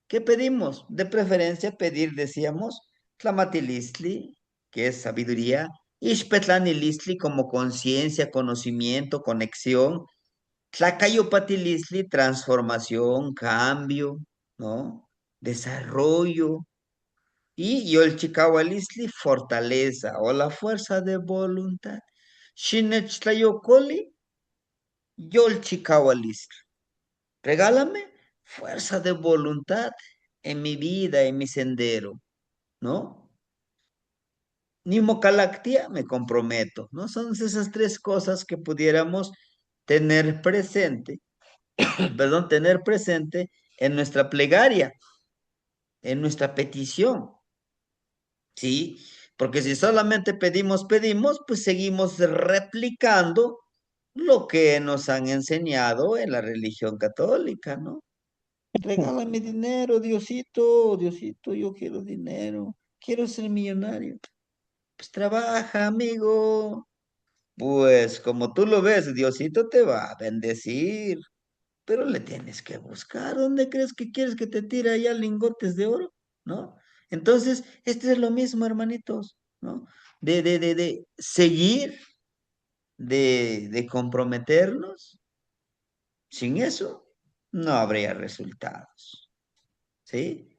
¿Qué pedimos? De preferencia pedir, decíamos, Tlamatilistli, que es sabiduría, Ixpetlanilistli como conciencia, conocimiento, conexión, Tlacayopatilistli, transformación, cambio, ¿no? Desarrollo, y Yolchicahualistli, fortaleza o la fuerza de voluntad. Xinechtleyocoli, Yolchicahualistli. Regálame fuerza de voluntad en mi vida, en mi sendero, ¿no? Nimocalactia, me comprometo, ¿no? Son esas tres cosas que pudiéramos tener presente, perdón, tener presente en nuestra plegaria, en nuestra petición, ¿sí? Porque si solamente pedimos, pues seguimos replicando lo que nos han enseñado en la religión católica, ¿no? Regálame dinero, Diosito, Diosito, yo quiero dinero, quiero ser millonario. Pues trabaja, amigo. Pues como tú lo ves, Diosito te va a bendecir, pero le tienes que buscar. ¿Dónde crees que quieres que te tire allá lingotes de oro? ¿No? Entonces, este es lo mismo, hermanitos, ¿no? De seguir, de comprometernos. Sin eso, no habría resultados. ¿Sí?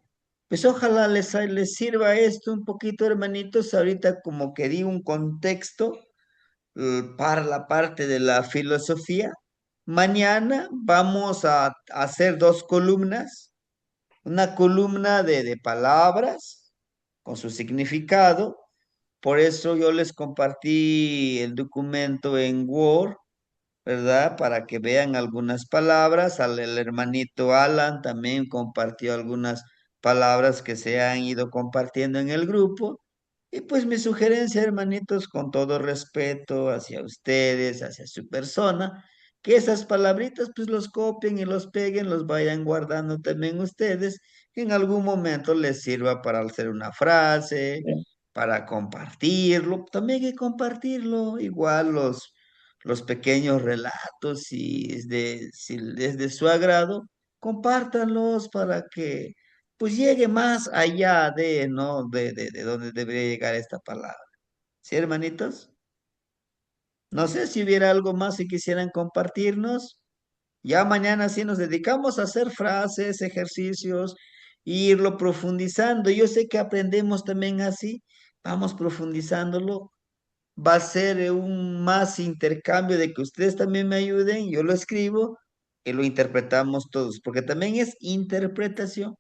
Pues ojalá les sirva esto un poquito, hermanitos. Ahorita como que di un contexto para la parte de la filosofía. Mañana vamos a hacer dos columnas. Una columna de palabras con su significado. Por eso yo les compartí el documento en Word, ¿verdad? Para que vean algunas palabras. El hermanito Alan también compartió algunas palabras que se han ido compartiendo en el grupo. Y pues mi sugerencia, hermanitos, con todo respeto hacia ustedes, hacia su persona, que esas palabritas pues los copien y los peguen, los vayan guardando también ustedes, que en algún momento les sirva para hacer una frase, para compartirlo. También hay que compartirlo, igual los pequeños relatos, si es de su agrado, compártanlos para que pues llegue más allá de, ¿no? De donde debería llegar esta palabra. ¿Sí, hermanitos? No sé si hubiera algo más que quisieran compartirnos. Ya mañana sí nos dedicamos a hacer frases, ejercicios, e irlo profundizando. Yo sé que aprendemos también así, vamos profundizándolo. Va a ser un más intercambio de que ustedes también me ayuden, yo lo escribo y lo interpretamos todos, porque también es interpretación.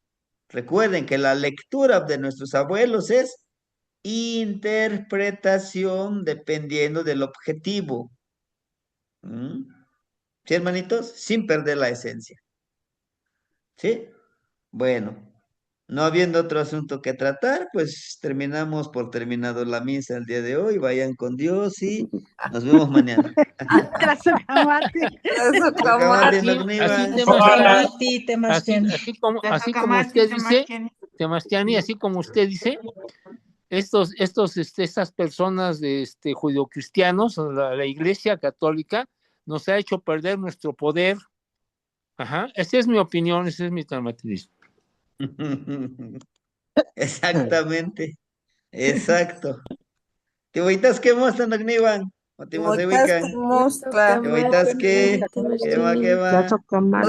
Recuerden que la lectura de nuestros abuelos es interpretación dependiendo del objetivo. ¿Mm? ¿Sí, hermanitos? Sin perder la esencia. ¿Sí? Bueno, no habiendo otro asunto que tratar, pues terminamos por terminado la misa el día de hoy. Vayan con Dios y nos vemos mañana. Trasocamate. Trasocamate, Así, Nogniva. así como usted dice, Temastiani, así como usted dice, estas personas de judeocristianos, la Iglesia Católica, nos ha hecho perder nuestro poder. Ajá, esa es mi opinión, ese es mi traumatismo. Exactamente, exacto. ¿Te voitas qué mostran, Agnivan? ¿O te Moitas ubican? que mostla. ¿Te voitas qué? ¿Qué va, qué va? Ya toca mal.